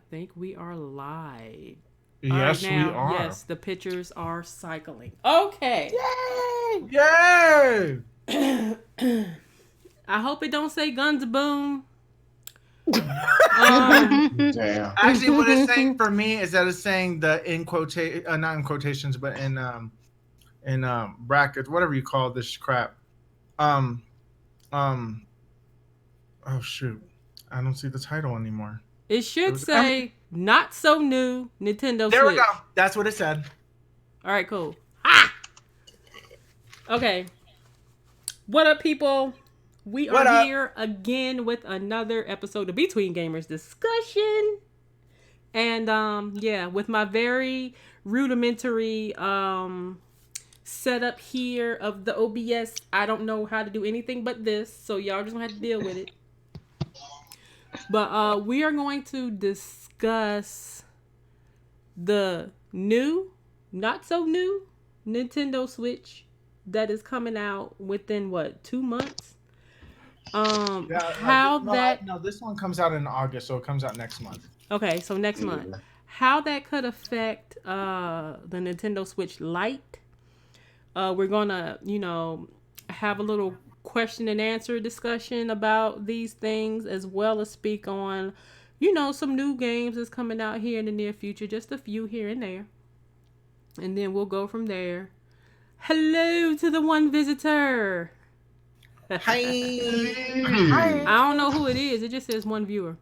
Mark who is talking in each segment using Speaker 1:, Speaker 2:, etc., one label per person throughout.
Speaker 1: think we are live. All right,
Speaker 2: Yes, we
Speaker 1: now,
Speaker 2: are.
Speaker 1: yes, the pictures are cycling. Okay.
Speaker 3: Yay!
Speaker 2: Yay!
Speaker 1: I hope it don't say guns boom. Um,
Speaker 4: Damn.
Speaker 2: Actually, what it's saying for me is that it's saying the not in quotations, but in brackets, whatever you call this crap. Um, um. Oh shoot, I don't see the title anymore.
Speaker 1: it
Speaker 2: It
Speaker 1: should
Speaker 2: was.
Speaker 1: say not so new Nintendo
Speaker 2: There we go.
Speaker 1: Switch.
Speaker 2: That's what it said.
Speaker 1: All right, cool. Ah! Okay. What up, people? We
Speaker 2: What
Speaker 1: are
Speaker 2: up?
Speaker 1: here again with another episode of Between Gamers Discussion. And yeah, with my very rudimentary setup here of the OBS, I don't know how to do anything but this, so y'all just gonna have to deal with it. But we are going to discuss the new, not so new Nintendo Switch that is coming out within what, 2 months?
Speaker 2: Yeah.
Speaker 1: How
Speaker 2: No,
Speaker 1: that
Speaker 2: no. This one comes out in August, so it comes out next month.
Speaker 1: okay, so next month.
Speaker 4: Yeah.
Speaker 1: How that could affect the Nintendo Switch Lite. We're gonna, have a little question and answer discussion about these things, as well as speak on, some new games that's coming out here in the near future, just a few here and there. And then we'll go from there. Hello to the one visitor.
Speaker 2: Hi.
Speaker 1: I don't know who it is. It just says one viewer.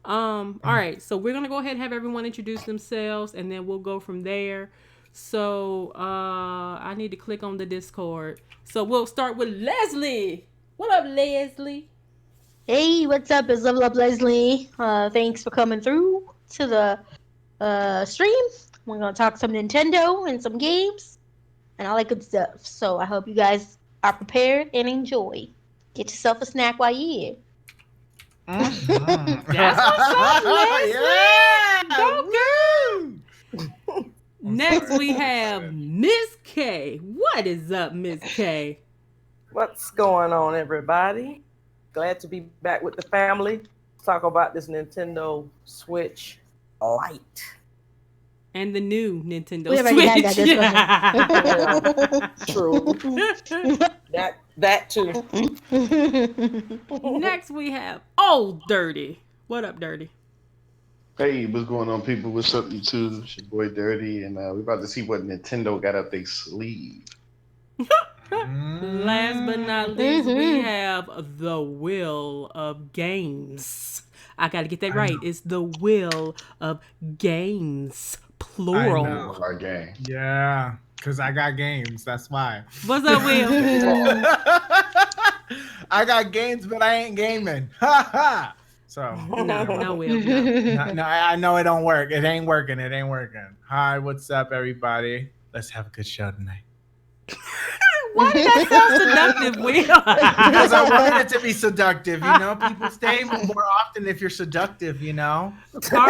Speaker 1: All right, so we're gonna go ahead and have everyone introduce themselves, and then we'll go from there. So, I need to click on the Discord. So we'll start with Leslie. What up, Leslie?
Speaker 3: Hey, what's up? It's Level Up Leslie. Thanks for coming through to the stream. We're gonna talk some Nintendo and some games and all that good stuff. So I hope you guys are prepared and enjoy. Get yourself a snack while you're here.
Speaker 2: Mhm.
Speaker 1: That's what's up, Leslie.
Speaker 2: Yeah.
Speaker 1: Go,
Speaker 2: Woo!
Speaker 1: Next, we have Miss K. What is up, Miss K?
Speaker 5: What's going on, everybody? Glad to be back with the family. Talk about this Nintendo Switch Lite.
Speaker 1: And the new Nintendo
Speaker 3: We already had
Speaker 1: Switch.
Speaker 3: that
Speaker 5: True. That too.
Speaker 1: Next, we have Old Dirty. What up, Dirty?
Speaker 4: Hey, what's going on, people? What's up, YouTube? It's your boy Dirty, and we're about to see what Nintendo got up their sleeve.
Speaker 1: Last but not least, we have the Will of Games. I gotta get that right. It's the Will of Games, plural.
Speaker 2: know.
Speaker 4: Our game.
Speaker 2: Yeah, because I got games. That's why.
Speaker 1: What's up, Will?
Speaker 2: I got games, but I ain't gaming. Ha ha. So
Speaker 1: No, Will. No.
Speaker 2: no, I know it don't work. It ain't working. It ain't working. Hi, what's up, everybody? Let's have a good show tonight.
Speaker 1: Why did that sound seductive, Will?
Speaker 2: Because I wanted it to be seductive. People stay more often if you're seductive.
Speaker 1: All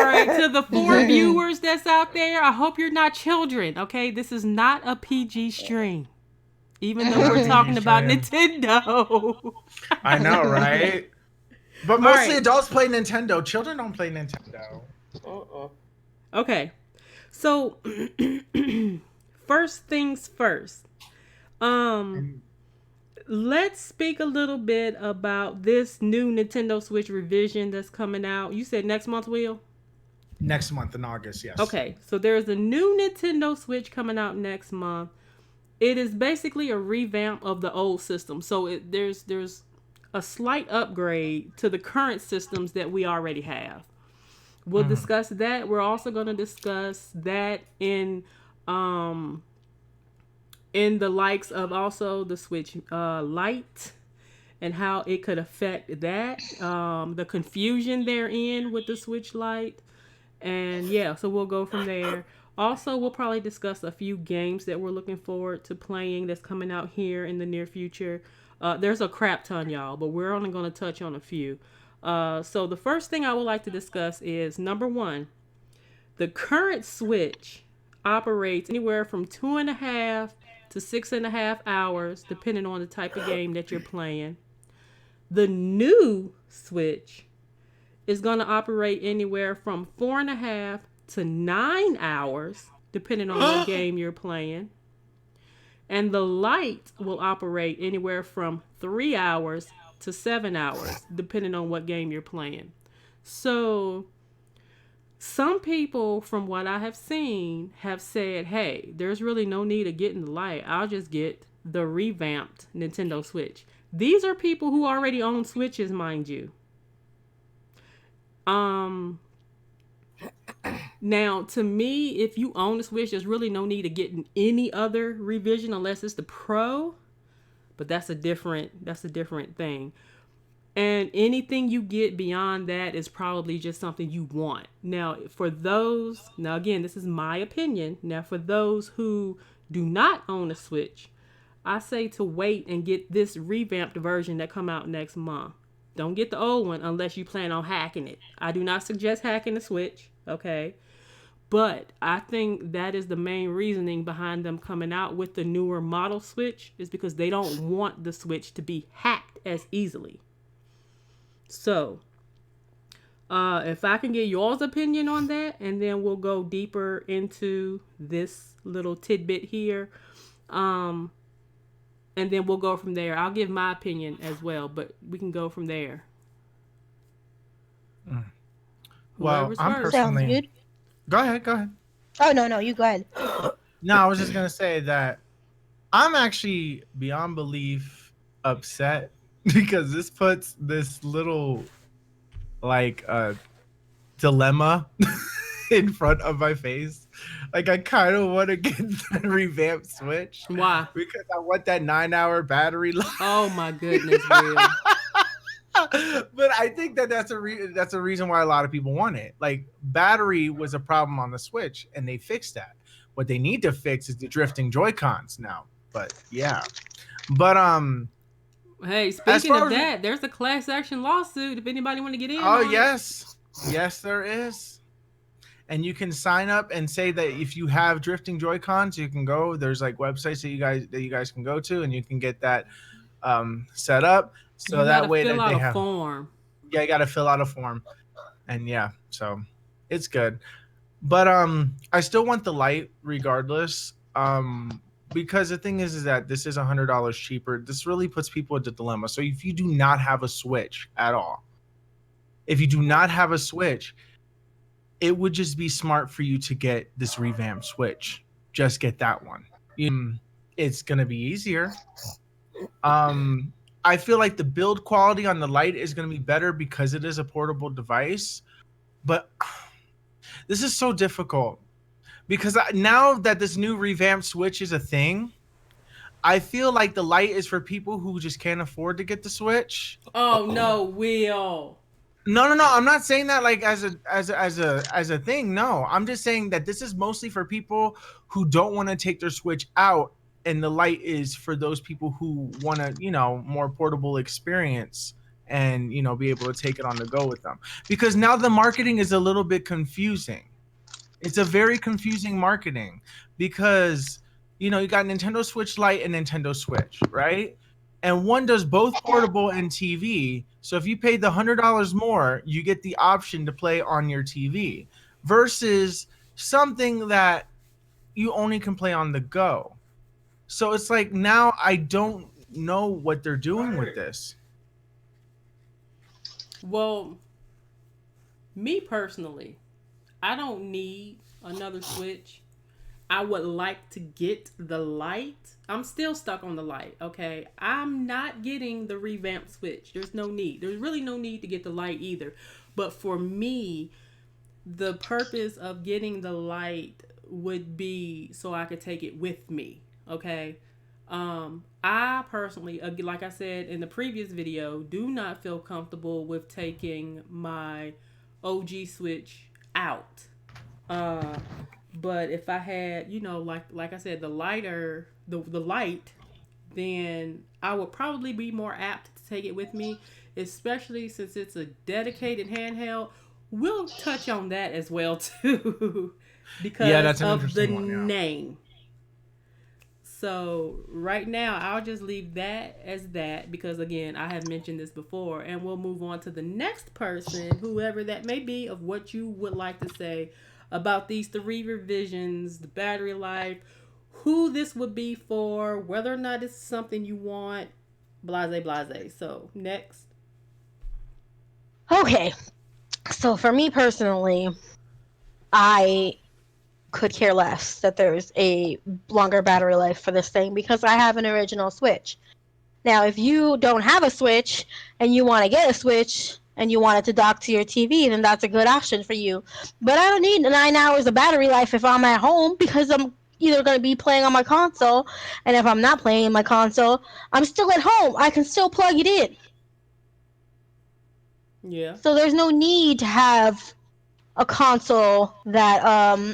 Speaker 1: right, to the 4 viewers that's out there, I hope you're not children, okay? This is not a PG stream. Even though we're talking about Nintendo.
Speaker 2: I know, right? But mostly
Speaker 1: right.
Speaker 2: adults play Nintendo. Children don't play Nintendo.
Speaker 1: Okay. So, first things first. Let's speak a little bit about this new Nintendo Switch revision that's coming out. You said next month, Will?
Speaker 2: Next month in August, yes.
Speaker 1: Okay, so there's a new Nintendo Switch coming out next month. It is basically a revamp of the old system. So there's a slight upgrade to the current systems that we already have. We'll discuss that. We're also going to discuss that in the likes of also the Switch Lite and how it could affect that, the confusion therein with the Switch Lite. And yeah, so we'll go from there. Also, we'll probably discuss a few games that we're looking forward to playing that's coming out here in the near future. There's a crap ton, y'all, but we're only going to touch on a few. So the first thing I would like to discuss is, number one, the current Switch operates anywhere from 2.5 to 6.5 hours, depending on the type of game that you're playing. The new Switch is going to operate anywhere from 4.5 to 9 hours, depending on what game you're playing. And the Lite will operate anywhere from 3 hours to 7 hours, depending on what game you're playing. So some people, from what I have seen, have said, hey, there's really no need of getting the Lite. I'll just get the revamped Nintendo Switch. These are people who already own Switches, mind you. Now, to me, if you own a Switch, there's really no need of getting any other revision unless it's the Pro. But that's a different thing. And anything you get beyond that is probably just something you want. Now, again, this is my opinion. Now, for those who do not own a Switch, I say to wait and get this revamped version that come out next month. Don't get the old one unless you plan on hacking it. I do not suggest hacking the Switch, okay? But I think that is the main reasoning behind them coming out with the newer model Switch, is because they don't want the Switch to be hacked as easily. So, if I can get y'all's opinion on that, and then we'll go deeper into this little tidbit here. And then we'll go from there. I'll give my opinion as well, but we can go from there.
Speaker 2: Well,
Speaker 1: Whoever's
Speaker 2: I'm
Speaker 1: first.
Speaker 3: Sounds
Speaker 2: personally.
Speaker 3: good.
Speaker 2: Go ahead.
Speaker 3: Oh, no, you go ahead.
Speaker 2: No, I was just gonna say that I'm actually beyond belief upset because this puts this little dilemma in front of my face. Like, I kind of want to get the revamped Switch
Speaker 1: Why?
Speaker 2: because I want that 9-hour battery life.
Speaker 1: Oh my goodness, real.
Speaker 2: But I think that's a reason why a lot of people want it. Like, battery was a problem on the Switch, and they fixed that. What they need to fix is the drifting Joy-Cons now. But yeah, but
Speaker 1: Hey,
Speaker 2: As
Speaker 1: speaking
Speaker 2: far
Speaker 1: of
Speaker 2: as-
Speaker 1: that, there's a class action lawsuit if anybody want to get in.
Speaker 2: oh
Speaker 1: on it.
Speaker 2: yes, there is. And you can sign up and say that if you have drifting Joy-Cons, you can go. There's like websites that you guys can go to, and you can get that set up. So
Speaker 1: You
Speaker 2: that
Speaker 1: gotta
Speaker 2: way
Speaker 1: fill
Speaker 2: that
Speaker 1: out
Speaker 2: they
Speaker 1: a
Speaker 2: have.
Speaker 1: form.
Speaker 2: Yeah, you got to fill out a form, and yeah, so it's good. But I still want the Lite regardless. Because the thing is that this is $100 cheaper. This really puts people into dilemma. So if you do not have a Switch at all, it would just be smart for you to get this revamped Switch. Just get that one. It's gonna be easier. I feel like the build quality on the Lite is gonna be better because it is a portable device. But this is so difficult because now that this new revamped Switch is a thing, I feel like the Lite is for people who just can't afford to get the Switch.
Speaker 1: Oh no, Will.
Speaker 2: No. I'm not saying that like as a thing. No, I'm just saying that this is mostly for people who don't want to take their Switch out, and the Lite is for those people who want to, more portable experience and be able to take it on the go with them. Because now the marketing is a little bit confusing. It's a very confusing marketing because you got Nintendo Switch Lite and Nintendo Switch, right? And one does both portable and TV. So if you pay the $100 more, you get the option to play on your TV versus something that you only can play on the go. So it's like, now I don't know what they're doing with this.
Speaker 1: Well, me personally, I don't need another Switch. I would like to get the Lite. I'm still stuck on the Lite, okay? I'm not getting the revamped Switch. There's no need. There's really no need to get the Lite either. But for me, the purpose of getting the Lite would be so I could take it with me, okay? I personally, like I said in the previous video, do not feel comfortable with taking my OG Switch out. But if I had, like I said, the Lite, then I would probably be more apt to take it with me, especially since it's a dedicated handheld. We'll touch on that as well too, because
Speaker 2: Yeah, that's an
Speaker 1: of the
Speaker 2: interesting one, yeah.
Speaker 1: name. So right now, I'll just leave that as that because again, I have mentioned this before, and we'll move on to the next person, whoever that may be, of what you would like to say about these 3 revisions, the battery life, who this would be for, whether or not it's something you want, blase blase. So next.
Speaker 3: Okay. So for me personally, I could care less that there's a longer battery life for this thing because I have an original Switch. Now, if you don't have a Switch and you want to get a Switch and you want it to dock to your TV, then that's a good option for you. But I don't need 9 hours of battery life if I'm at home because I'm either going to be playing on my console, and if I'm not playing on my console, I'm still at home. I can still plug it in.
Speaker 1: Yeah.
Speaker 3: So there's no need to have a console that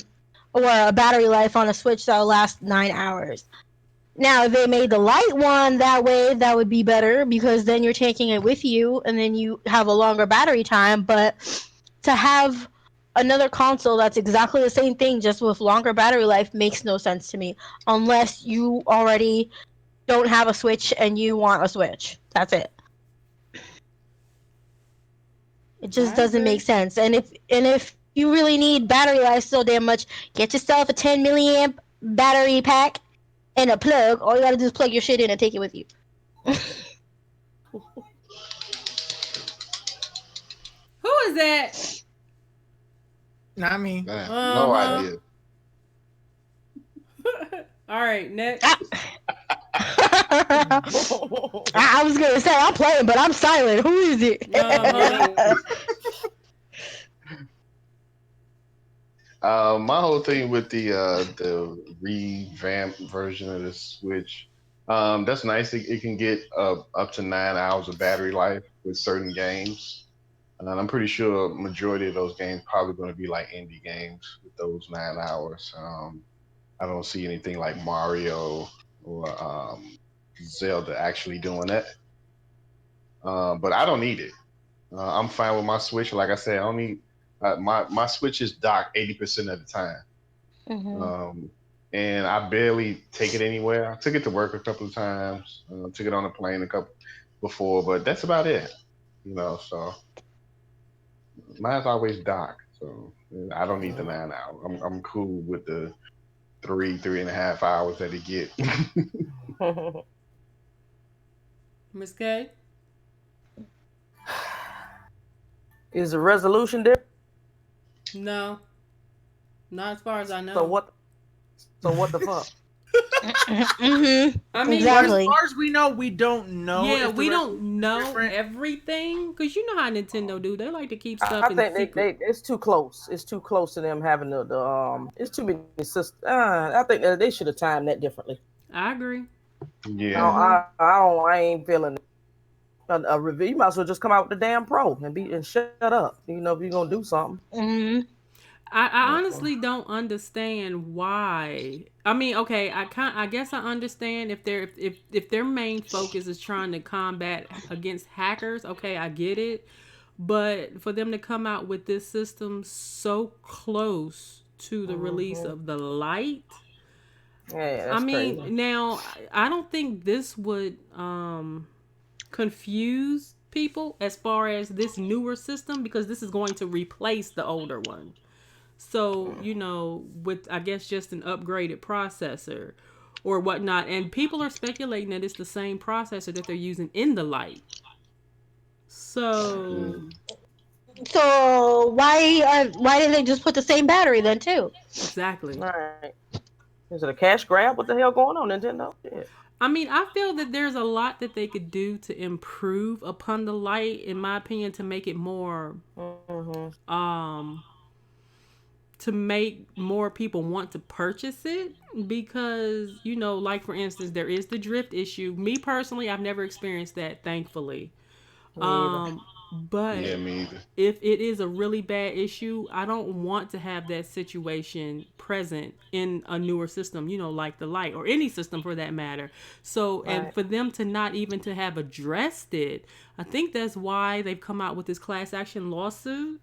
Speaker 3: or a battery life on a Switch that'll last 9 hours. Now, if they made the light one that way, that would be better because then you're taking it with you and then you have a longer battery time. But to have another console that's exactly the same thing just with longer battery life makes no sense to me unless you already don't have a Switch and you want a Switch. That's it. It just
Speaker 1: I
Speaker 3: doesn't
Speaker 1: agree.
Speaker 3: make sense. And if you really need battery life so damn much, get yourself a 10 milliamp battery pack and a plug. All you gotta do is plug your shit in and take it with you.
Speaker 1: Who is that?
Speaker 2: Not me.
Speaker 4: Man, no
Speaker 1: Uh-huh.
Speaker 4: idea.
Speaker 1: All right, next.
Speaker 3: I was gonna say I'm playing, but I'm silent. Who is it?
Speaker 1: Uh-huh.
Speaker 4: My whole thing with the revamped version of the Switch, that's nice. It can get up to 9 hours of battery life with certain games. And I'm pretty sure majority of those games probably going to be like indie games with those 9 hours. I don't see anything like Mario or Zelda actually doing that. But I don't need it. I'm fine with my Switch. Like I said, I don't need my Switch is docked 80% of the time.
Speaker 3: Mhm.
Speaker 4: And I barely take it anywhere. I took it to work a couple of times. Took it on a plane a couple before, but that's about it. So mine's always docked. So I don't need the 9 hours. I'm cool with the 3.5 hours that it get.
Speaker 1: Miss K?
Speaker 5: Is the resolution different?
Speaker 1: No. Not as far as I know.
Speaker 5: So what? So what the fuck?
Speaker 3: Mhm.
Speaker 1: I mean,
Speaker 2: But as
Speaker 3: Exactly.
Speaker 2: far as we know, we don't know.
Speaker 1: yeah,
Speaker 2: if the
Speaker 1: we
Speaker 2: rest-
Speaker 1: don't know
Speaker 2: different.
Speaker 1: everything because you know how Nintendo do. They like to keep stuff
Speaker 5: I
Speaker 1: in
Speaker 5: think
Speaker 1: secret.
Speaker 5: it's too close. It's too close to them having the it's too many systems. I think that they should have timed that differently.
Speaker 1: I agree.
Speaker 4: Yeah.
Speaker 5: No, I ain't feeling it. A review. You might as well just come out with the damn pro and shut up. If you're gonna do something.
Speaker 3: Mhm.
Speaker 1: I honestly don't understand why. I mean, okay, I guess I understand if their main focus is trying to combat against hackers. Okay, I get it. But for them to come out with this system so close to the release of the light,
Speaker 5: Yeah,
Speaker 1: I
Speaker 5: that's
Speaker 1: mean,
Speaker 5: crazy.
Speaker 1: now I don't think this would confuse people as far as this newer system because this is going to replace the older one. So, with I guess just an upgraded processor or whatnot. And people are speculating that it's the same processor that they're using in the light. So
Speaker 3: So why didn't they just put the same battery then too?
Speaker 1: exactly.
Speaker 5: All right. Is it a cash grab? What the hell going on, Nintendo? Yeah.
Speaker 1: I mean, I feel that there's a lot that they could do to improve upon the light, in my opinion, to make it more to make more people want to purchase it because like for instance there is the drift issue. Me personally, I've never experienced that, thankfully. But
Speaker 4: Yeah, me either.
Speaker 1: if it is a really bad issue, I don't want to have that situation present in a newer system, like the light or any system for that matter. So, and
Speaker 5: Right.
Speaker 1: for them to not even to have addressed it, I think that's why they've come out with this class action lawsuit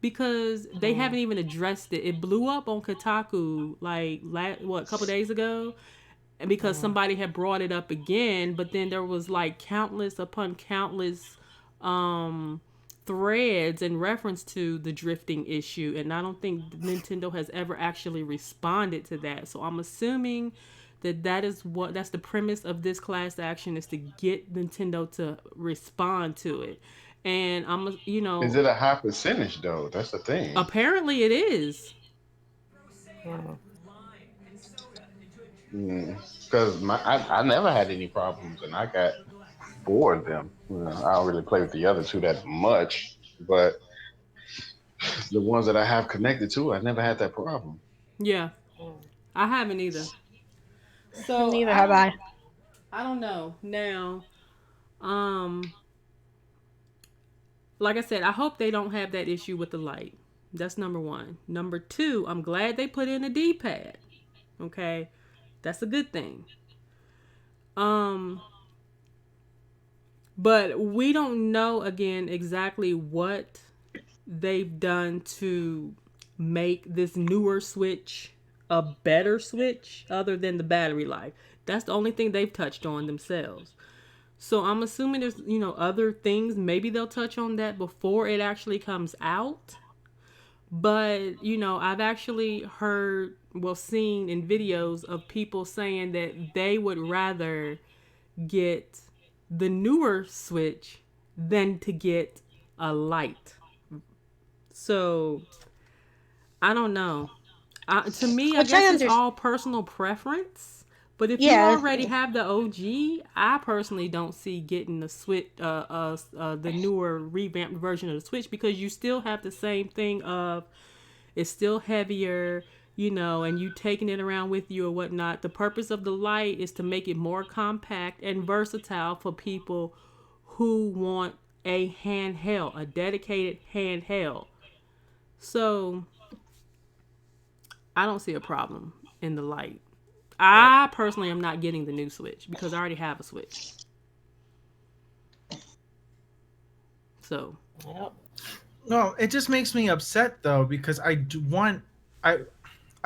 Speaker 1: because they haven't even addressed it. It blew up on Kotaku like a couple days ago. and because somebody had brought it up again, but then there was like countless upon countless threads in reference to the drifting issue, and I don't think Nintendo has ever actually responded to that. So I'm assuming that's the premise of this class action, is to get Nintendo to respond to it. And
Speaker 4: Is it a high percentage though? That's the thing.
Speaker 1: apparently it is.
Speaker 4: Because I never had any problems, and I got 4 of them. I don't really play with the other 2 that much, but the ones that I have connected to, I never had that problem.
Speaker 1: Yeah, I haven't either. So
Speaker 3: Neither have I.
Speaker 1: I don't know. Now, like I said, I hope they don't have that issue with the light. That's number one. Number two, I'm glad they put in a D-pad. Okay, that's a good thing. But we don't know again exactly what they've done to make this newer Switch a better Switch, other than the battery life. That's the only thing they've touched on themselves. So I'm assuming there's, other things. Maybe they'll touch on that before it actually comes out. But, I've actually seen in videos of people saying that they would rather get the newer Switch than to get a light. So, I don't know. To me, I guess it's all personal preference. But if you already have the OG, I personally don't see getting the Switch, the newer revamped version of the Switch, because you still have the same thing of it's still heavier, and you taking it around with you or whatnot. The purpose of the light is to make it more compact and versatile for people who want a handheld, a dedicated handheld. So I don't see a problem in the light. I personally am not getting the new Switch because I already have a Switch. So.
Speaker 5: Yep.
Speaker 2: No, it just makes me upset though, because I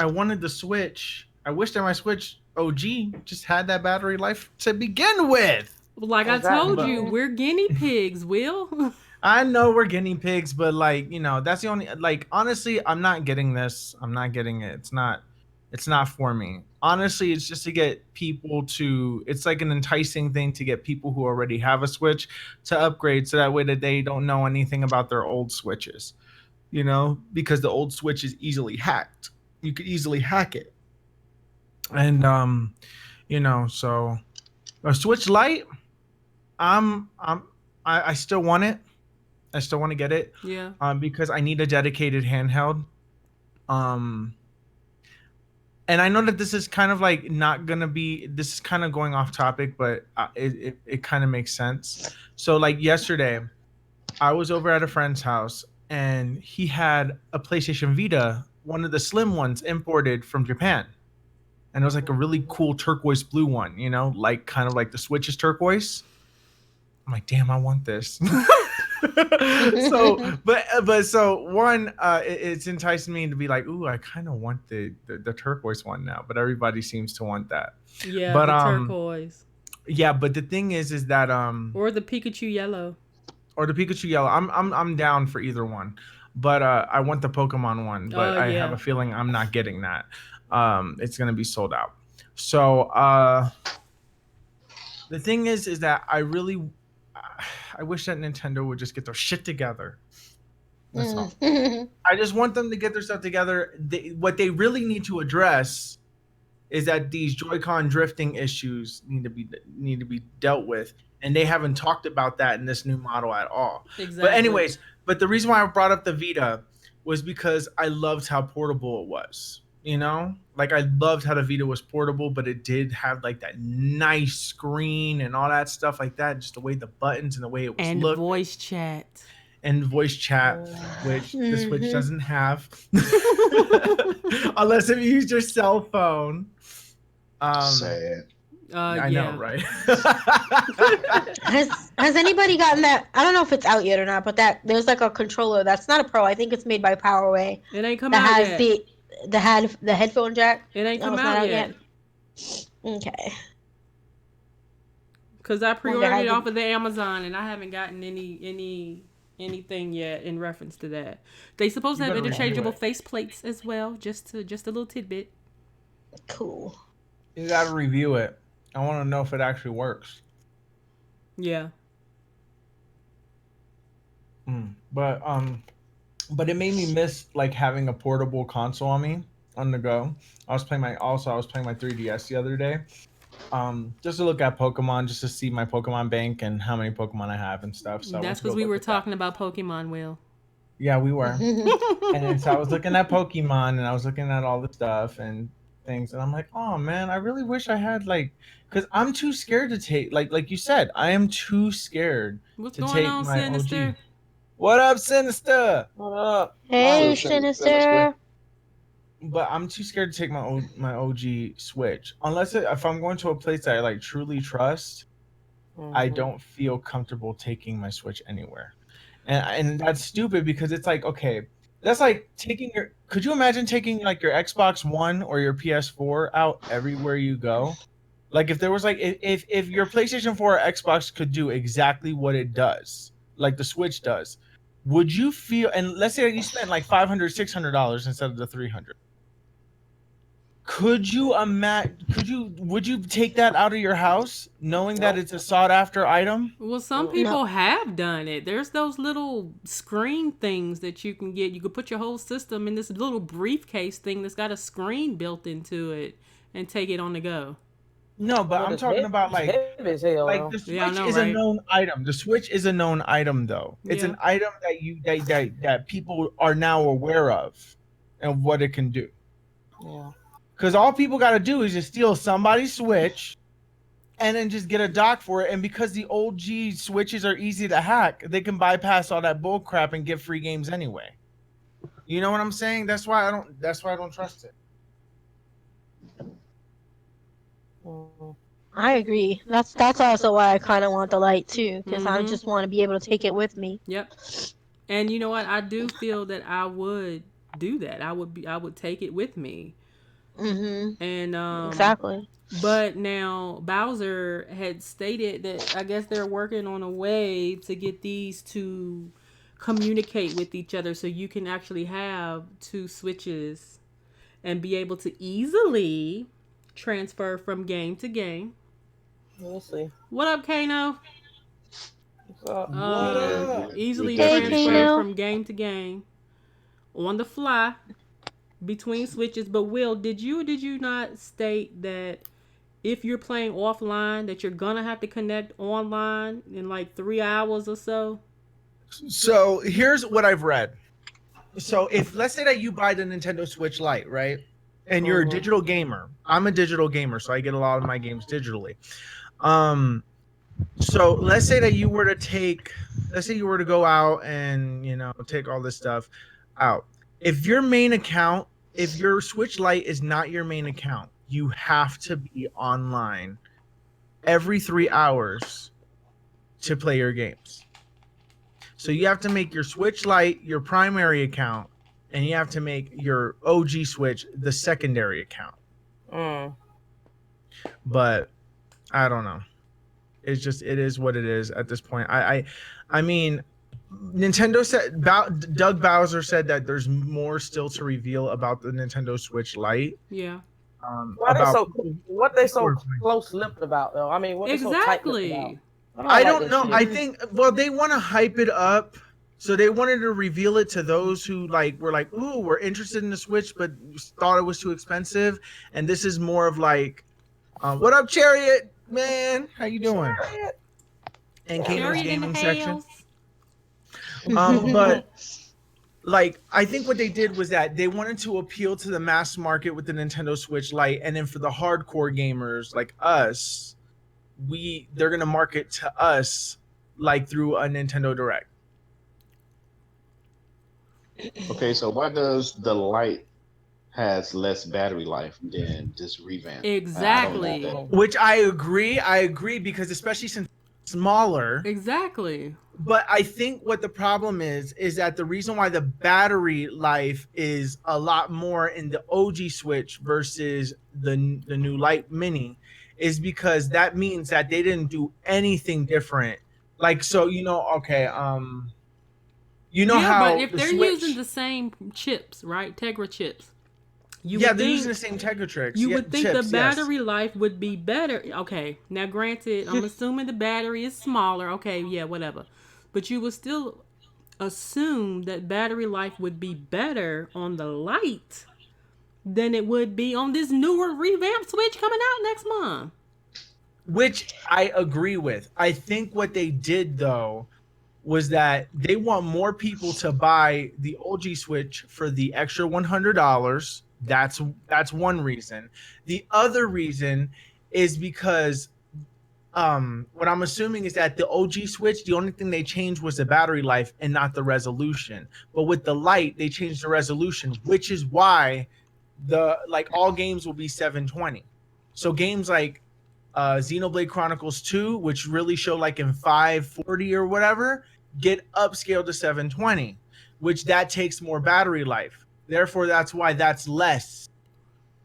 Speaker 2: wanted the Switch. I wish that my Switch OG just had that battery life to begin with.
Speaker 1: Like I told you, we're guinea pigs, Will.
Speaker 2: I know we're guinea pigs, but that's the only, honestly, I'm not getting this. I'm not getting it. It's not for me. Honestly, it's just to get people to, it's like an enticing thing to get people who already have a Switch to upgrade, so that way that they don't know anything about their old Switches, because the old Switch is easily hacked. You could easily hack it. And, so a Switch Lite, I still want it. I still want to get it.
Speaker 1: Yeah.
Speaker 2: Because I need a dedicated handheld. And I know that this is kind of this is kind of going off topic, but it kind of makes sense. So yesterday, I was over at a friend's house and he had a PlayStation Vita, one of the slim ones imported from Japan. And it was like a really cool turquoise blue one, kind of like the Switch is turquoise. I'm like, damn, I want this. It's enticing me to be like, ooh, I kind of want the turquoise one now, but everybody seems to want that.
Speaker 1: Yeah,
Speaker 2: but
Speaker 1: the turquoise.
Speaker 2: Yeah, but the thing is that
Speaker 1: or the Pikachu yellow.
Speaker 2: I'm down for either one, but I want the Pokemon one. But I have a feeling I'm not getting that. It's gonna be sold out. So the thing is that I wish that Nintendo would just get their shit together. That's all. I just want them to get their stuff together. What they really need to address is that these Joy-Con drifting issues need to be dealt with, and they haven't talked about that in this new model at all.
Speaker 1: Exactly.
Speaker 2: But anyways, the reason why I brought up the Vita was because I loved how portable it was. I loved how the Vita was portable, but it did have that nice screen and all that stuff like that. Just the way the buttons and the way it was looked.
Speaker 1: Voice chat.
Speaker 2: And voice chat, which the Switch doesn't have. Unless if you use your cell phone.
Speaker 4: Sad.
Speaker 2: I know, right?
Speaker 3: Has anybody gotten that? I don't know if it's out yet or not, but there's a controller that's not a Pro. I think it's made by Powerway.
Speaker 1: It ain't come out yet.
Speaker 3: The headphone jack.
Speaker 1: It ain't come out yet.
Speaker 3: Okay.
Speaker 1: Because I
Speaker 3: Wonder
Speaker 1: pre-ordered
Speaker 3: how
Speaker 1: it
Speaker 3: the-
Speaker 1: off of the Amazon and I haven't gotten anything yet in reference to that. They supposed to
Speaker 2: You
Speaker 1: have
Speaker 2: better review
Speaker 1: interchangeable
Speaker 2: it.
Speaker 1: face plates as well, just a little tidbit.
Speaker 3: Cool.
Speaker 2: You got to review it. I want to know if it actually works.
Speaker 1: Yeah.
Speaker 2: But it made me miss like having a portable console on the go. I was playing my 3DS the other day. Just to look at Pokemon, just to see my Pokemon bank and how many Pokemon I have and stuff. So I went
Speaker 1: That's
Speaker 2: to go
Speaker 1: because we
Speaker 2: look
Speaker 1: were
Speaker 2: at that.
Speaker 1: talking about Pokemon, Will.
Speaker 2: Yeah, we were. And then so I was looking at Pokemon and I was looking at all the stuff and things, and I'm like, oh man, I really wish I had because I'm too scared to take like you said, I am too scared
Speaker 1: What's
Speaker 2: to
Speaker 1: going
Speaker 2: take
Speaker 1: on,
Speaker 2: my
Speaker 1: Sinister?
Speaker 2: OG. What up, Sinister?
Speaker 5: What up?
Speaker 3: Hey,
Speaker 4: Sinister.
Speaker 3: Sinister.
Speaker 2: But I'm too scared to take my OG Switch unless if I'm going to a place that I like truly trust. I
Speaker 5: Mhm.
Speaker 2: don't feel comfortable taking my Switch anywhere. And that's stupid because it's like, okay, that's like could you imagine taking like your Xbox One or your PS4 out everywhere you go? Like if there was like if your PlayStation 4 or Xbox could do exactly what it does, like the Switch does, would you feel, and let's say that you spent like $500-$600 instead of the 300. Would you take that out of your house knowing that it's a sought after item?
Speaker 1: Well, some
Speaker 5: No.
Speaker 1: people have done it. There's those little screen things that you can get. You could put your whole system in this little briefcase thing that's got a screen built into it and take it on the go.
Speaker 2: No, but I'm
Speaker 5: it's
Speaker 2: talking
Speaker 5: heavy-
Speaker 2: about
Speaker 5: it's heavy as hell,
Speaker 2: like
Speaker 5: though.
Speaker 2: the Switch
Speaker 1: Yeah, I know,
Speaker 2: is
Speaker 1: right?
Speaker 2: a known item. The Switch is a known item though. It's
Speaker 1: Yeah.
Speaker 2: an item that people are now aware of and what it can do.
Speaker 5: Yeah.
Speaker 2: Because all people got to do is just steal somebody's Switch and then just get a dock for it. And because the OG Switches are easy to hack, they can bypass all that bull crap and get free games anyway. You know what I'm saying? That's why I don't trust it.
Speaker 5: Mhm.
Speaker 3: I agree. That's also why I kind of want the light too, because I
Speaker 1: Mhm.
Speaker 3: just want to be able to take it with me.
Speaker 1: Yep. And you know what? I do feel that I would do that. I would take it with me.
Speaker 3: Mm-hmm.
Speaker 1: And
Speaker 3: Exactly.
Speaker 1: But now Bowser had stated that I guess they're working on a way to get these to communicate with each other so you can actually have two Switches and be able to easily transfer from game to game.
Speaker 5: We'll see.
Speaker 1: What up, Kano?
Speaker 5: What's up?
Speaker 2: What up?
Speaker 1: Easily
Speaker 4: Good
Speaker 3: Hey,
Speaker 1: transfer
Speaker 3: Kano.
Speaker 1: from game to game on the fly between Switches. But Will, did you or did you not state that if you're playing offline that you're gonna have to connect online in like 3 hours or so?
Speaker 2: So here's what I've read. So if let's say that you buy the Nintendo Switch Lite, right? And you're a
Speaker 5: Mhm.
Speaker 2: digital gamer. I'm a digital gamer, so I get a lot of my games digitally. So let's say that you were to go out and take all this stuff out. If your Switch Lite is not your main account, you have to be online every 3 hours to play your games. So you have to make your Switch Lite your primary account, and you have to make your OG Switch the secondary account.
Speaker 5: Mm.
Speaker 2: But I don't know. It is what it is at this point. I mean, Nintendo said Doug Bowser said that there's more still to reveal about the Nintendo Switch Lite.
Speaker 1: Yeah.
Speaker 5: Why they so what they so
Speaker 2: Or-
Speaker 5: close-lipped about though? I mean, what they so tight-lipped about?
Speaker 1: Exactly.
Speaker 2: I
Speaker 5: like
Speaker 2: don't
Speaker 5: that
Speaker 2: know.
Speaker 5: shit.
Speaker 2: I think they want to hype it up. So they wanted to reveal it to those who were like, ooh, we're interested in the Switch, but thought it was too expensive. And this is more of like, what up, Chariot? Man, how you doing?
Speaker 5: Chariot.
Speaker 2: And Kano's
Speaker 1: Chariot in the
Speaker 2: gaming section.
Speaker 1: house.
Speaker 2: But like, I think what they did was that they wanted to appeal to the mass market with the Nintendo Switch Lite, and then for the hardcore gamers like us, they're gonna market to us like through a Nintendo Direct.
Speaker 4: Okay, so why does the light has less battery life than this revamp?
Speaker 1: Exactly.
Speaker 4: I don't know
Speaker 2: Which I agree because especially since it's smaller.
Speaker 1: Exactly.
Speaker 2: But I think what the problem is that the reason why the battery life is a lot more in the OG Switch versus the new Lite Mini is because that means that they didn't do anything different. Like, so okay,
Speaker 1: yeah,
Speaker 2: how
Speaker 1: but if
Speaker 2: the
Speaker 1: they're
Speaker 2: Switch,
Speaker 1: using the same chips, right, Tegra chips,
Speaker 2: they're using the same Tegra
Speaker 1: you would think the
Speaker 2: chips, yes.
Speaker 1: battery life would be better. Okay, now granted, I'm assuming the battery is smaller. Okay, yeah, whatever, but you would still assume that battery life would be better on the Lite than it would be on this newer revamped Switch coming out next month.
Speaker 2: Which I agree with. I think what they did though was that they want more people to buy the OG Switch for the extra $100. That's one reason. The other reason is because what I'm assuming is that the OG Switch, the only thing they changed was the battery life and not the resolution. But with the Lite, they changed the resolution, which is why all games will be 720. So games like Xenoblade Chronicles 2, which really show like in 540 or whatever, get upscaled to 720, which that takes more battery life. Therefore, that's why that's less.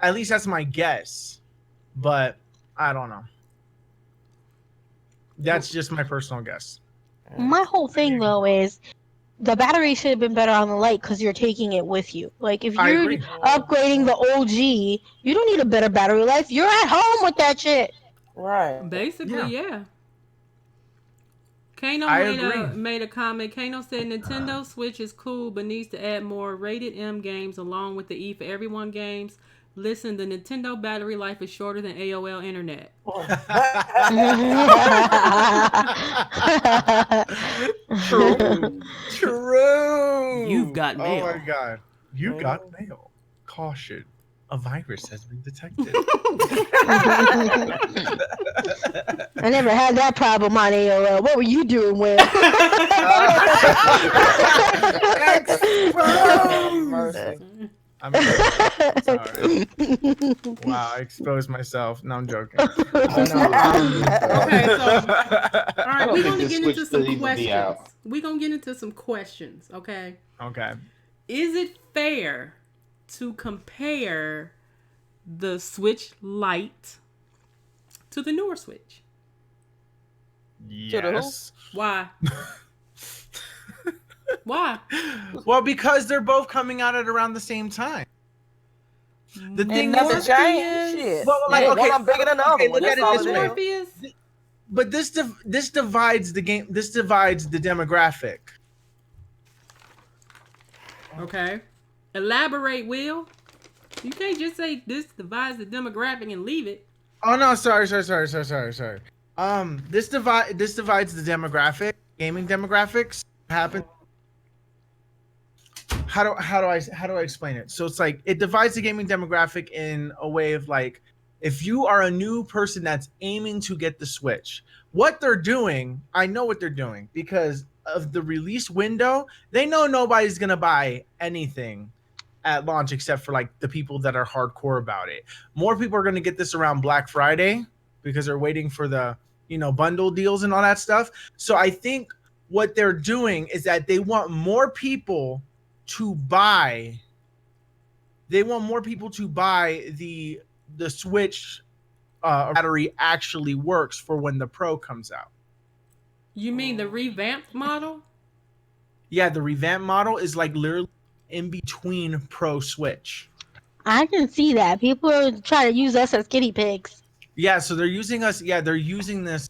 Speaker 2: At least that's my guess. But I don't know. That's just my personal guess.
Speaker 3: My whole thing though is the battery should have been better on the Lite because you're taking it with you. Like if
Speaker 2: I
Speaker 3: you're
Speaker 2: agree.
Speaker 3: upgrading the OG, you don't need a better battery life. You're at home with that shit.
Speaker 5: Right.
Speaker 1: Basically, yeah. Kano
Speaker 2: I agree.
Speaker 1: made a comment. Kano said Nintendo Switch is cool, but needs to add more rated M games along with the E for Everyone games. Listen, the Nintendo battery life is shorter than AOL Internet.
Speaker 2: True.
Speaker 1: You've got mail.
Speaker 2: Oh my god. You got mail. Caution. A virus has been detected.
Speaker 3: I never had that problem on AOL. What were you doing with?
Speaker 5: Mercy.
Speaker 2: I'm sorry. Wow, I exposed myself. No, I'm joking.
Speaker 1: Okay, so all right, we're gonna get into some questions. We're gonna get into some questions, okay?
Speaker 2: Okay.
Speaker 1: Is it fair to compare the Switch Lite to the newer Switch?
Speaker 2: Yes.
Speaker 1: Why? Why?
Speaker 2: Well, because they're both coming out at around the same time. The thing
Speaker 5: nothing
Speaker 2: is,
Speaker 5: changed. Shit.
Speaker 2: well, like,
Speaker 5: Yeah,
Speaker 2: okay,
Speaker 5: one of them bigger than the other
Speaker 2: okay,
Speaker 5: one.
Speaker 2: look at
Speaker 5: That's
Speaker 2: it
Speaker 5: all
Speaker 2: this
Speaker 5: it
Speaker 2: way.
Speaker 5: is.
Speaker 1: Morpheus?
Speaker 2: But this divides the game. This divides the demographic.
Speaker 1: Okay. Elaborate, Will. You can't just say this divides the demographic and leave it.
Speaker 2: Oh no, sorry. This divides the demographic, gaming demographics. Happen. How do I explain it? So it's like it divides the gaming demographic in a way of like, if you are a new person that's aiming to get the Switch, what they're doing, I know what they're doing because of the release window. They know nobody's gonna buy anything at launch except for like the people that are hardcore about it. More people are gonna get this around Black Friday because they're waiting for the bundle deals and all that stuff. So I think what they're doing is that they want more people to buy. They want more people to buy the Switch battery actually works for when the Pro comes out.
Speaker 1: You mean the revamped model?
Speaker 2: Yeah, the revamped model is like literally in between Pro Switch.
Speaker 3: I can see that. People are trying to use us as guinea pigs.
Speaker 2: Yeah, so they're using us. Yeah, they're using us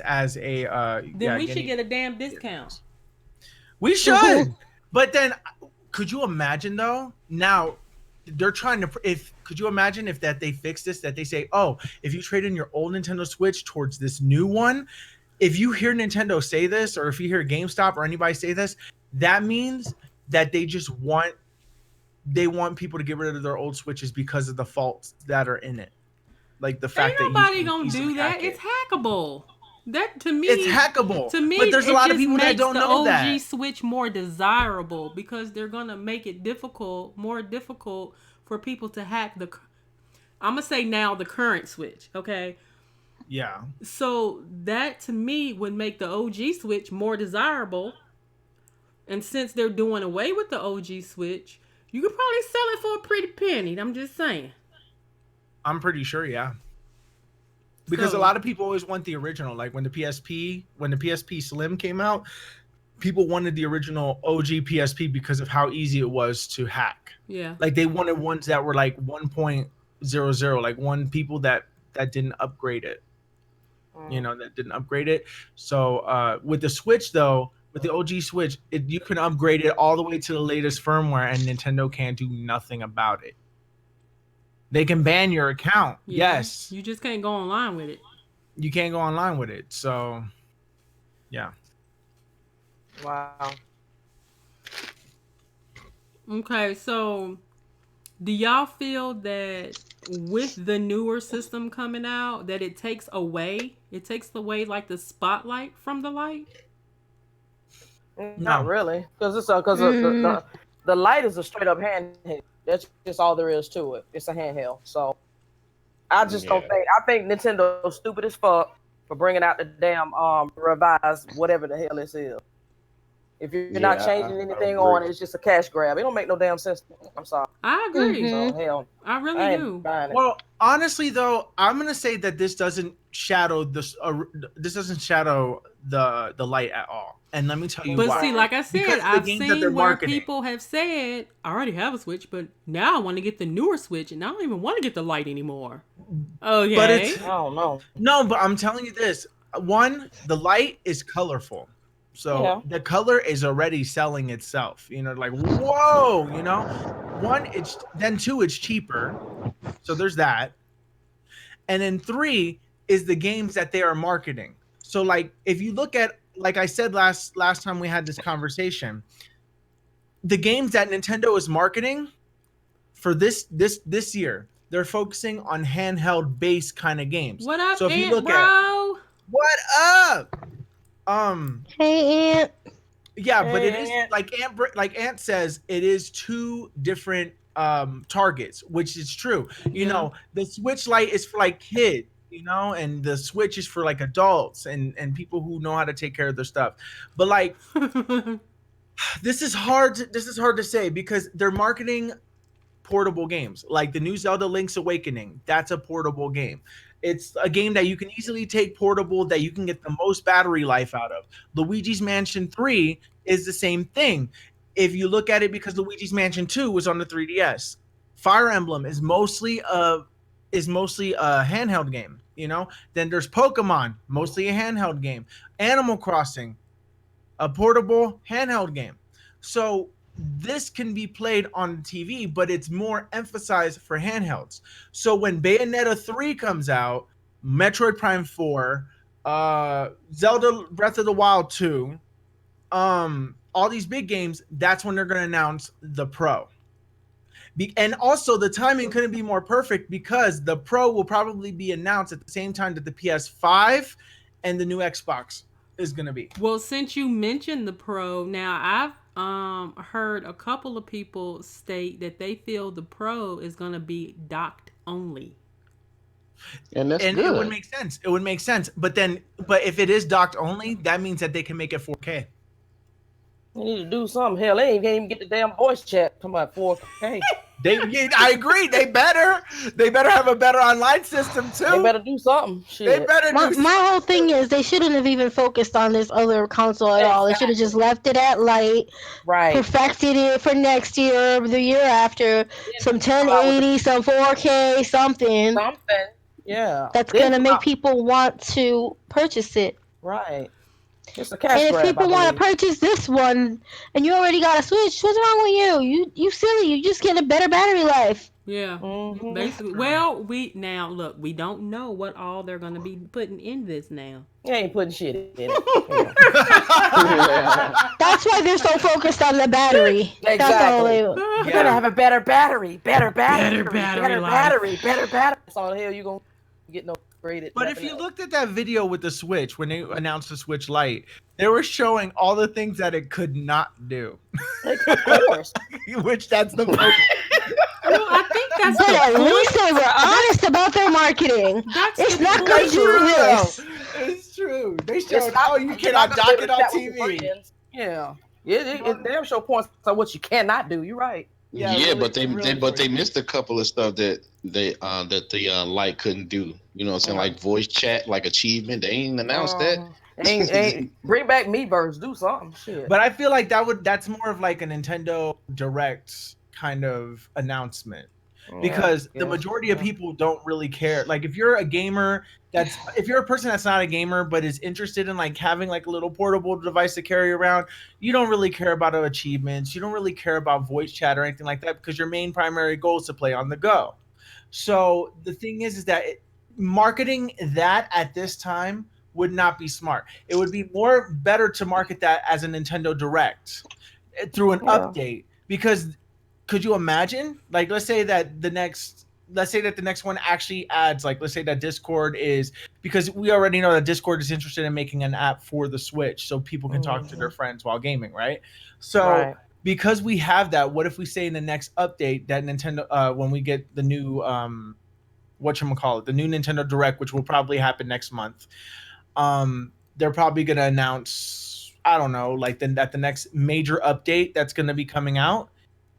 Speaker 2: as a.
Speaker 1: Then we should get a damn discount.
Speaker 2: We should, but then, could you imagine though? Now, they're trying to. Could you imagine if that they fix this? That they say, oh, if you trade in your old Nintendo Switch towards this new one, if you hear Nintendo say this, or if you hear GameStop or anybody say this, that means that they just want. They want people to get rid of their old Switches because of the faults that are in it. Like the fact
Speaker 1: Ain't
Speaker 2: that
Speaker 1: nobody
Speaker 2: you
Speaker 1: gonna do that. It's hackable. That to me,
Speaker 2: it's hackable.
Speaker 1: To me,
Speaker 2: but there's a lot of people that don't know that.
Speaker 1: The OG Switch more desirable because they're gonna make it more difficult for people to hack the. I'm gonna say now the current Switch, okay?
Speaker 2: Yeah.
Speaker 1: So that to me would make the OG Switch more desirable. And since they're doing away with the OG Switch, you could probably sell it for a pretty penny. I'm just saying.
Speaker 2: I'm pretty sure, yeah. because
Speaker 1: So-
Speaker 2: a lot of people always want the original. Like when the PSP Slim came out, people wanted the original OG PSP because of how easy it was to hack.
Speaker 1: Yeah.
Speaker 2: Like they wanted ones that were like 1.00, like people that didn't upgrade it. That didn't upgrade it. So with the Switch though, with the OG Switch, you can upgrade it all the way to the latest firmware, and Nintendo can't do nothing about it. They can ban your account.
Speaker 1: Yeah.
Speaker 2: Yes,
Speaker 1: You just can't go online with it.
Speaker 2: you can't go online with it. So, yeah.
Speaker 5: Wow.
Speaker 1: Okay, so do y'all feel that with the newer system coming out that it takes away like the spotlight from the light?
Speaker 5: Not really, because the light is a straight up handheld. That's just all there is to it. It's a handheld. So I just don't think. I think Nintendo's stupid as fuck for bringing out the damn revised whatever the hell this is. If you're not changing anything on it, it's just a cash grab. It don't make no damn sense. I'm sorry.
Speaker 1: I agree.
Speaker 3: Mhm.
Speaker 5: So hell,
Speaker 1: I really
Speaker 5: I ain't
Speaker 1: do.
Speaker 5: buying it.
Speaker 2: Well, honestly, though, I'm gonna say that this doesn't shadow this. This doesn't shadow the light at all. And let me tell you
Speaker 1: But
Speaker 2: why.
Speaker 1: see, like I said,
Speaker 2: Because of the
Speaker 1: I've
Speaker 2: games that they're
Speaker 1: seen where
Speaker 2: marketing.
Speaker 1: people have said, I already have a Switch, but now I want to get the newer Switch, and I don't even want to get the light anymore. Okay.
Speaker 2: But it's
Speaker 5: I don't know.
Speaker 2: no, but I'm telling you this. One, the light is colorful. So
Speaker 5: Yeah.
Speaker 2: the color is already selling itself. Like, whoa, One, two, it's cheaper. So there's that. And then 3 is the games that they are marketing. So like if you look at, like I said last time we had this conversation, the games that Nintendo is marketing for this year, they're focusing on handheld based kind of games.
Speaker 1: What up,
Speaker 2: So if you
Speaker 1: Aunt
Speaker 2: look
Speaker 1: Bro?
Speaker 2: What up?
Speaker 3: Hey, Aunt.
Speaker 2: Yeah, but it is
Speaker 5: And-
Speaker 2: like Ant says, it is 2 different targets, which is true. The Switch Lite is for like kids, and the Switch is for like adults and people who know how to take care of their stuff. But like this is hard to say because they're marketing portable games. Like the new Zelda Link's Awakening, that's a portable game. It's a game that you can easily take portable, that you can get the most battery life out of. Luigi's Mansion 3 is the same thing. If you look at it, because Luigi's Mansion 2 was on the 3DS. Fire Emblem is mostly a handheld game, Then there's Pokemon, mostly a handheld game. Animal Crossing, a portable handheld game. So this can be played on TV, but it's more emphasized for handhelds. So when Bayonetta 3 comes out, Metroid Prime 4, Zelda Breath of the Wild 2, all these big games, that's when they're going to announce the Pro. And also the timing couldn't be more perfect because the Pro will probably be announced at the same time that the PS5 and the new Xbox is going to be.
Speaker 1: Well, since you mentioned the Pro, now I've heard a couple of people state that they feel the Pro is going to be docked only.
Speaker 4: And that's
Speaker 2: And
Speaker 4: good.
Speaker 2: it would make sense. But if it is docked only, that means that they can make it 4K.
Speaker 5: You need to do something. Hell, they ain't even get the damn voice chat. Talking about 4K.
Speaker 2: I agree. They better have a better online system too.
Speaker 5: They better do something. Shit.
Speaker 2: They better
Speaker 3: My,
Speaker 2: do
Speaker 3: my whole thing is they shouldn't have even focused on this other console at all. They should have just left it at light,
Speaker 5: Right.
Speaker 3: perfected it for next year or the year after. Some 1080, some 4K, something
Speaker 5: Something. Yeah.
Speaker 3: that's
Speaker 5: Then
Speaker 3: gonna
Speaker 5: come
Speaker 3: make
Speaker 5: out-
Speaker 3: people want to purchase it.
Speaker 5: Right. It's a cash
Speaker 3: And if
Speaker 5: grab.
Speaker 3: people want to purchase this one and you already got a Switch, what's wrong with you? You silly. You just get a better battery life.
Speaker 1: Yeah.
Speaker 5: Mm-hmm.
Speaker 1: Basically. Well, we don't know what all they're going to be putting in this now.
Speaker 5: You ain't putting shit in it. Yeah.
Speaker 3: That's why they're so focused on the battery. That's all
Speaker 5: Exactly.
Speaker 3: they.
Speaker 5: You're gonna have a better battery. Better battery.
Speaker 1: Better battery
Speaker 5: Better
Speaker 1: life.
Speaker 5: battery. Better battery. That's all the hell you gonna get no graded.
Speaker 2: But if you looked at that video with the Switch when they announced the Switch Lite, they were showing all the things that it could not do.
Speaker 5: of course.
Speaker 2: Which that's the point.
Speaker 1: Well, I think that's
Speaker 3: But at
Speaker 1: the
Speaker 3: least
Speaker 1: point.
Speaker 3: they were honest about their marketing.
Speaker 1: That's
Speaker 3: It's
Speaker 1: the
Speaker 3: not
Speaker 1: point.
Speaker 3: gonna do this.
Speaker 2: It's true. They
Speaker 5: It's
Speaker 2: showed
Speaker 5: not-
Speaker 2: how you
Speaker 5: you're
Speaker 2: cannot
Speaker 5: not
Speaker 2: dock
Speaker 5: gonna
Speaker 2: it
Speaker 5: be
Speaker 2: on
Speaker 5: able to chat with your
Speaker 2: TV.
Speaker 5: friends. Yeah. It damn sure points on what you cannot do. You're right.
Speaker 2: Yeah,
Speaker 4: Yeah,
Speaker 2: really,
Speaker 4: but
Speaker 2: really
Speaker 4: they
Speaker 2: quick.
Speaker 4: missed a couple of stuff that the light couldn't do. You know what I'm saying?
Speaker 5: Yeah.
Speaker 4: Like voice chat, like achievement. They ain't announced that.
Speaker 5: Ain't bring back Miiverse, do something. Shit.
Speaker 2: But I feel like that's more of like a Nintendo Direct kind of announcement. Because the
Speaker 5: Yeah.
Speaker 2: majority of people don't really care. Like if you're a gamer if you're a person that's not a gamer but is interested in like having like a little portable device to carry around, you don't really care about achievements. You don't really care about voice chat or anything like that because your main primary goal is to play on the go. So the thing is that marketing that at this time would not be smart. It would be more better to market that as a Nintendo Direct through an
Speaker 5: Yeah.
Speaker 2: update because could you imagine like let's say that the next one actually adds like let's say that Discord is because we already know that Discord is interested in making an app for the Switch so people can talk to their friends while gaming, right? So
Speaker 5: Right.
Speaker 2: because we have that, what if we say in the next update that Nintendo when we get the new whatchamacallit, the new Nintendo Direct, which will probably happen next month, they're probably gonna announce, I don't know, like that the next major update that's gonna be coming out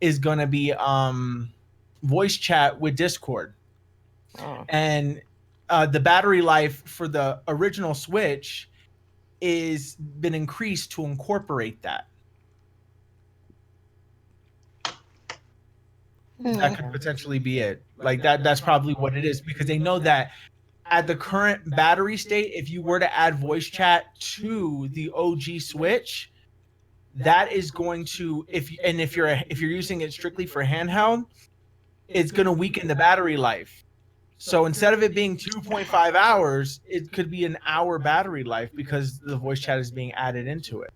Speaker 2: is gonna be voice chat with Discord.
Speaker 5: Oh.
Speaker 2: And the battery life for the original Switch is been increased to incorporate that. That could potentially be it. Like that's probably what it is because they know that at the current battery state, if you were to add voice chat to the OG Switch, that is going to if you're using it strictly for handheld, it's going to weaken the battery life. So instead of it being 2.5 hours, it could be an hour battery life because the voice chat is being added into it.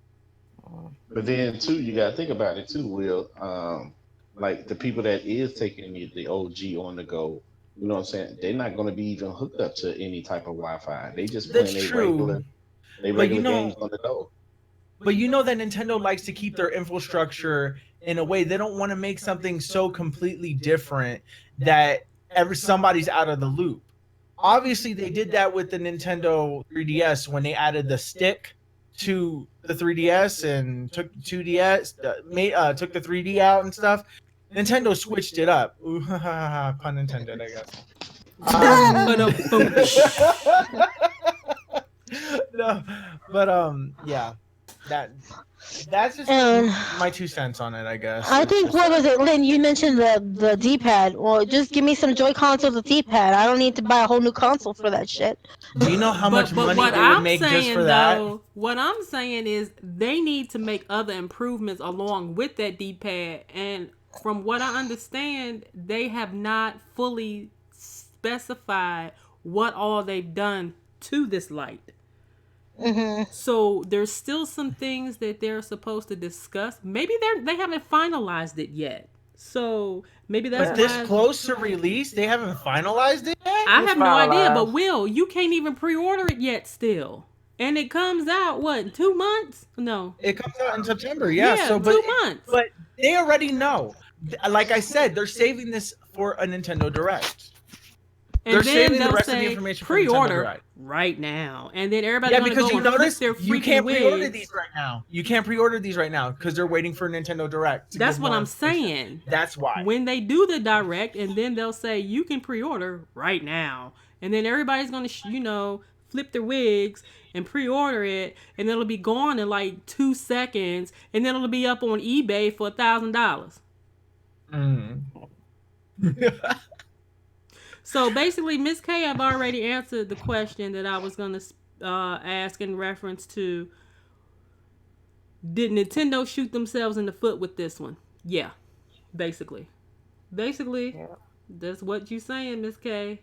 Speaker 4: But then too, you gotta think about it too, Will. Like the people that is taking the OG on the go, you know what I'm saying? They're not gonna be even hooked up to any type of Wi-Fi. They just
Speaker 2: That's
Speaker 4: playing
Speaker 2: true.
Speaker 4: they
Speaker 2: But you
Speaker 4: regular
Speaker 2: know,
Speaker 4: games on the go.
Speaker 2: But you know that Nintendo likes to keep their infrastructure in a way they don't want to make something so completely different that somebody's out of the loop. Obviously, they did that with the Nintendo 3DS when they added the stick to the 3DS and took 2DS, took the 3D out and stuff. Nintendo switched it up. Ooh, pun intended, I guess. No, but yeah, that's just my 2 cents on it, I guess.
Speaker 3: I
Speaker 2: It's
Speaker 3: think
Speaker 2: just-
Speaker 3: what was it, Lynn? You mentioned the D-pad. Well, just give me some Joy Consoles with D-pad. I don't need to buy a whole new console for that shit.
Speaker 2: Do you know how much money
Speaker 1: what
Speaker 2: they would
Speaker 1: I'm
Speaker 2: make just
Speaker 1: saying
Speaker 2: for that?
Speaker 1: though, what I'm saying is they need to make other improvements along with that D-pad. And from what I understand, they have not fully specified what all they've done to this light. So there's still some things that they're supposed to discuss. Maybe they haven't finalized it yet. So maybe that's
Speaker 2: But this
Speaker 1: why
Speaker 2: close to release, they haven't finalized it yet?
Speaker 1: I have no idea.
Speaker 5: finalized.
Speaker 1: But Will, you can't even pre-order it yet still, and it comes out what, 2 months? No,
Speaker 2: It comes out in September, yeah.
Speaker 1: yeah,
Speaker 2: So,
Speaker 1: 2 months.
Speaker 2: but they already know. Like I said, they're saving this for a Nintendo Direct.
Speaker 1: And
Speaker 2: They're
Speaker 1: then
Speaker 2: saving the
Speaker 1: they'll
Speaker 2: rest of the
Speaker 1: say
Speaker 2: information for Nintendo
Speaker 1: pre-order
Speaker 2: Direct.
Speaker 1: right now, and then everybody's
Speaker 2: Yeah,
Speaker 1: gonna
Speaker 2: because
Speaker 1: go
Speaker 2: you
Speaker 1: and flip
Speaker 2: notice
Speaker 1: their
Speaker 2: you
Speaker 1: freaking
Speaker 2: can't pre-order
Speaker 1: wigs.
Speaker 2: these right now. You can't pre-order these right now because they're waiting for Nintendo Direct. to
Speaker 1: That's
Speaker 2: give
Speaker 1: what
Speaker 2: more
Speaker 1: I'm
Speaker 2: information.
Speaker 1: saying.
Speaker 2: That's why.
Speaker 1: When they do the direct, and then they'll say you can pre-order right now, and then everybody's gonna flip their wigs and pre-order it, and it'll be gone in like 2 seconds, and then it'll be up on eBay for $1,000. So basically, Miss K, I've already answered the question that I was gonna ask in reference to: did Nintendo shoot themselves in the foot with this one? Yeah, basically,
Speaker 5: Yeah.
Speaker 1: that's what you saying, Miss K.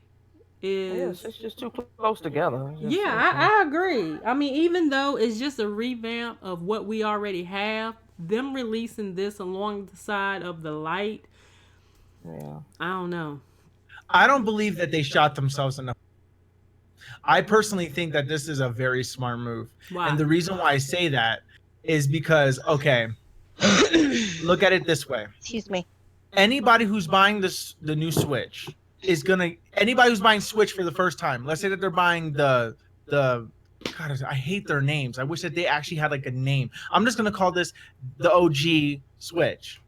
Speaker 1: Is
Speaker 5: It's just too close together.
Speaker 1: yeah, I agree. I mean, even though it's just a revamp of what we already have, them releasing this along the side of the light,
Speaker 5: Yeah.
Speaker 1: I don't know.
Speaker 2: I don't believe that they shot themselves in the. I personally think that this is a very smart move.
Speaker 1: Why?
Speaker 2: And the reason why I say that is because, okay, look at it this way.
Speaker 3: Excuse me.
Speaker 2: Anybody who's buying the new Switch anybody who's buying Switch for the first time, let's say that they're buying the God, I hate their names. I wish that they actually had like a name. I'm just gonna call this the OG Switch.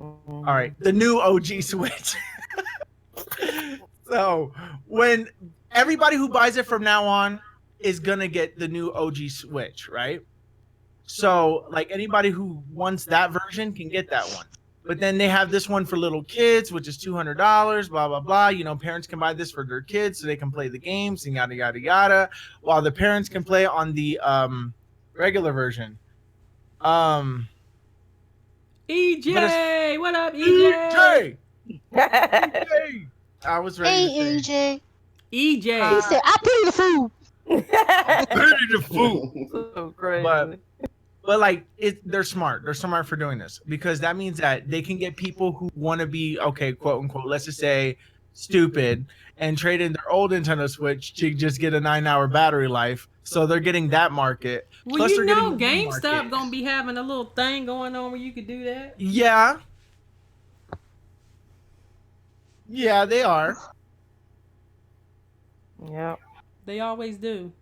Speaker 5: Mhm.
Speaker 2: All right, the new OG Switch. So when everybody who buys it from now on is gonna get the new OG Switch, right? So like anybody who wants that version can get that one. But then they have this one for little kids, which is $200. Blah blah blah. You know, parents can buy this for their kids so they can play the games and yada yada yada, while the parents can play on the regular version.
Speaker 1: EJ, what up, EJ?
Speaker 2: EJ! I was ready
Speaker 3: Hey,
Speaker 2: to say.
Speaker 3: AJ.
Speaker 1: EJ.
Speaker 3: He said, I pay the food.
Speaker 2: Ready to fool.
Speaker 5: So crazy.
Speaker 2: But like they're smart. They're smart for doing this because that means that they can get people who want to be okay, quote unquote, let's just say stupid and trade in their old Nintendo Switch to just get a 9-hour battery life. So they're getting that market.
Speaker 1: Well,
Speaker 2: Plus
Speaker 1: you
Speaker 2: they're
Speaker 1: know,
Speaker 2: getting the
Speaker 1: GameStop
Speaker 2: market.
Speaker 1: gonna be having a little thing going on where you could do that.
Speaker 2: Yeah. Yeah, they are.
Speaker 5: Yep.
Speaker 1: They always do.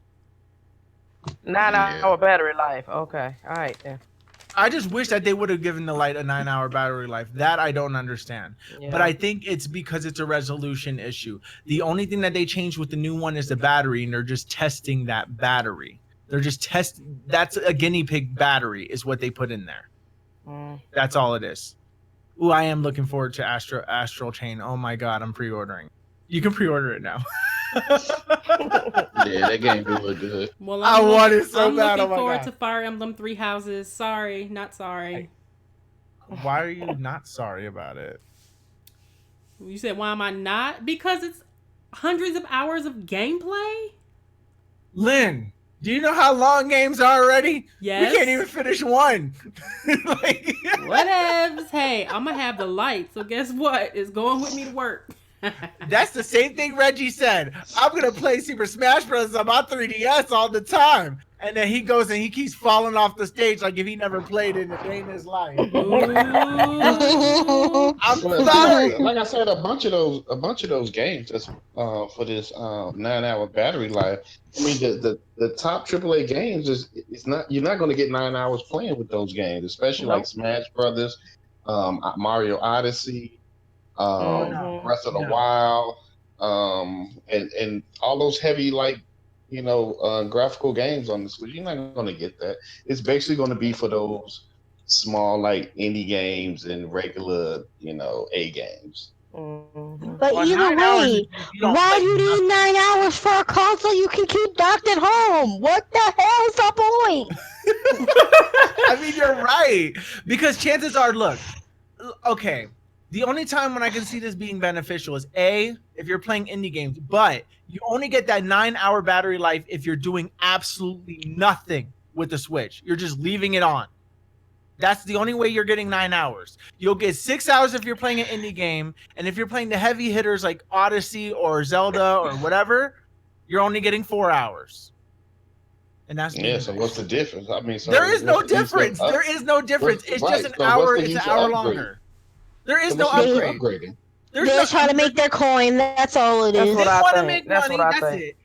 Speaker 5: 9-hour battery life. Okay. All right then.
Speaker 2: I just wish that they would have given the light a 9-hour battery life. That I don't understand.
Speaker 5: Yeah.
Speaker 2: But I think it's because it's a resolution issue. The only thing that they changed with the new one is the battery, and they're just testing that battery. They're just testing. That's a guinea pig battery is what they put in there.
Speaker 5: Mm.
Speaker 2: That's all it is. Ooh, I am looking forward to Astral Chain. Oh my god, I'm pre-ordering. You can pre-order it now.
Speaker 4: Yeah, that game do look good.
Speaker 1: Well,
Speaker 2: I want it so
Speaker 1: I'm
Speaker 2: bad.
Speaker 1: looking
Speaker 2: Oh my
Speaker 1: forward
Speaker 2: God.
Speaker 1: to Fire Emblem Three Houses. Sorry, not sorry.
Speaker 2: Why are you not sorry about it?
Speaker 1: You said, why am I not? Because it's hundreds of hours of gameplay?
Speaker 2: Lynn, do you know how long games are already?
Speaker 1: Yes.
Speaker 2: We can't even finish one. Like,
Speaker 1: Whatevs. Hey, I'm going to have the light. So guess what? It's going with me to work.
Speaker 2: that's the same thing Reggie said. I'm going to play Super Smash Bros. On my 3DS all the time. And then he goes and he keeps falling off the stage like if he never played it in a day in his life.
Speaker 1: Ooh.
Speaker 2: I'm
Speaker 4: Well,
Speaker 2: sorry.
Speaker 4: like I said, a bunch of those games that's for this 9-hour battery life. I mean, the top AAA games is not, you're not going to get 9 hours playing with those games, especially like Smash Brothers, Mario Odyssey,
Speaker 5: Mhm.
Speaker 4: Breath of the
Speaker 2: No.
Speaker 4: Wild, and all those heavy graphical games on the Switch. You're not going to get that. It's basically going to be for those small like indie games and regular A games.
Speaker 5: Mhm.
Speaker 3: But
Speaker 2: Well,
Speaker 3: either
Speaker 2: 9 hours
Speaker 3: way,
Speaker 2: is- you don't
Speaker 3: why
Speaker 2: play
Speaker 3: do you
Speaker 2: nothing.
Speaker 3: need 9 hours for a console you can keep docked at home? What the hell is the point?
Speaker 2: I mean, you're right. Because chances are, look, okay, the only time when I can see this being beneficial is A, if you're playing indie games, but you only get that 9-hour battery life if you're doing absolutely nothing with the Switch. You're just leaving it on. That's the only way you're getting 9 hours. You'll get 6 hours if you're playing an indie game, and if you're playing the heavy hitters like Odyssey or Zelda or whatever, you're only getting 4 hours. And that's
Speaker 4: Yeah. So what's the difference? I mean, so
Speaker 2: there is no
Speaker 4: what's the use of
Speaker 2: difference. There is no difference. It's
Speaker 4: right,
Speaker 2: just an
Speaker 4: so what's
Speaker 2: hour.
Speaker 4: the
Speaker 2: It's
Speaker 4: use
Speaker 2: an
Speaker 4: of
Speaker 2: hour
Speaker 4: upgrade?
Speaker 2: longer. There is
Speaker 4: So
Speaker 2: no
Speaker 4: what's the use of
Speaker 2: upgrade.
Speaker 4: upgrading?
Speaker 2: There's
Speaker 3: They're
Speaker 2: no,
Speaker 3: trying to make their coin. That's all it
Speaker 5: That's
Speaker 3: is.
Speaker 5: what
Speaker 2: they
Speaker 5: I
Speaker 2: want to
Speaker 5: think.
Speaker 2: make
Speaker 5: That's
Speaker 2: money.
Speaker 5: what I
Speaker 2: That's
Speaker 5: think.
Speaker 2: it.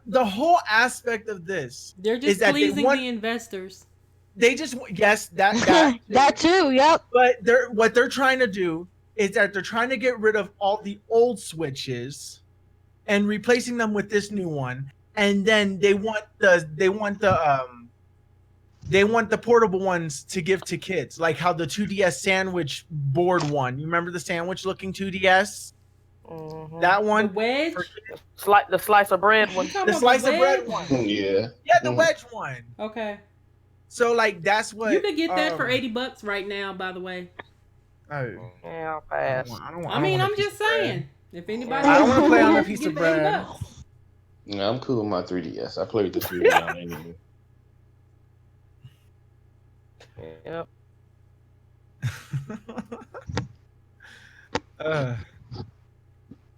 Speaker 2: The whole aspect of this
Speaker 1: They're
Speaker 2: is
Speaker 1: just
Speaker 2: that they
Speaker 1: pleasing
Speaker 2: want.
Speaker 1: the investors.
Speaker 2: They just yes that
Speaker 3: That too, yep.
Speaker 2: But what they're trying to do is that they're trying to get rid of all the old Switches and replacing them with this new one, and then they want the portable ones to give to kids, like how the 2DS sandwich board one. You remember the sandwich looking 2DS?
Speaker 5: Mhm.
Speaker 2: That
Speaker 1: The
Speaker 2: one,
Speaker 1: wedge?
Speaker 5: The slice of bread one.
Speaker 1: You talking
Speaker 2: the
Speaker 1: about
Speaker 2: slice of bread
Speaker 1: wedge?
Speaker 2: one.
Speaker 4: Yeah.
Speaker 2: Yeah, the
Speaker 4: Mhm.
Speaker 2: wedge one.
Speaker 1: Okay.
Speaker 2: So like that's what
Speaker 1: You could get that for $80 right now, by the way.
Speaker 2: I
Speaker 5: Yeah, I'll
Speaker 2: don't
Speaker 5: pass.
Speaker 2: want- I don't want-
Speaker 1: I
Speaker 2: I don't
Speaker 1: mean,
Speaker 2: want a
Speaker 1: I'm
Speaker 2: piece
Speaker 1: just
Speaker 2: of bread.
Speaker 1: saying. If anybody
Speaker 3: I don't
Speaker 2: wanna play on a
Speaker 1: wants
Speaker 2: piece
Speaker 1: to
Speaker 2: of
Speaker 1: get the
Speaker 2: bread.
Speaker 1: $80.
Speaker 4: Yeah, I'm cool with my 3DS. I played the 3DS anyway.
Speaker 5: Yep.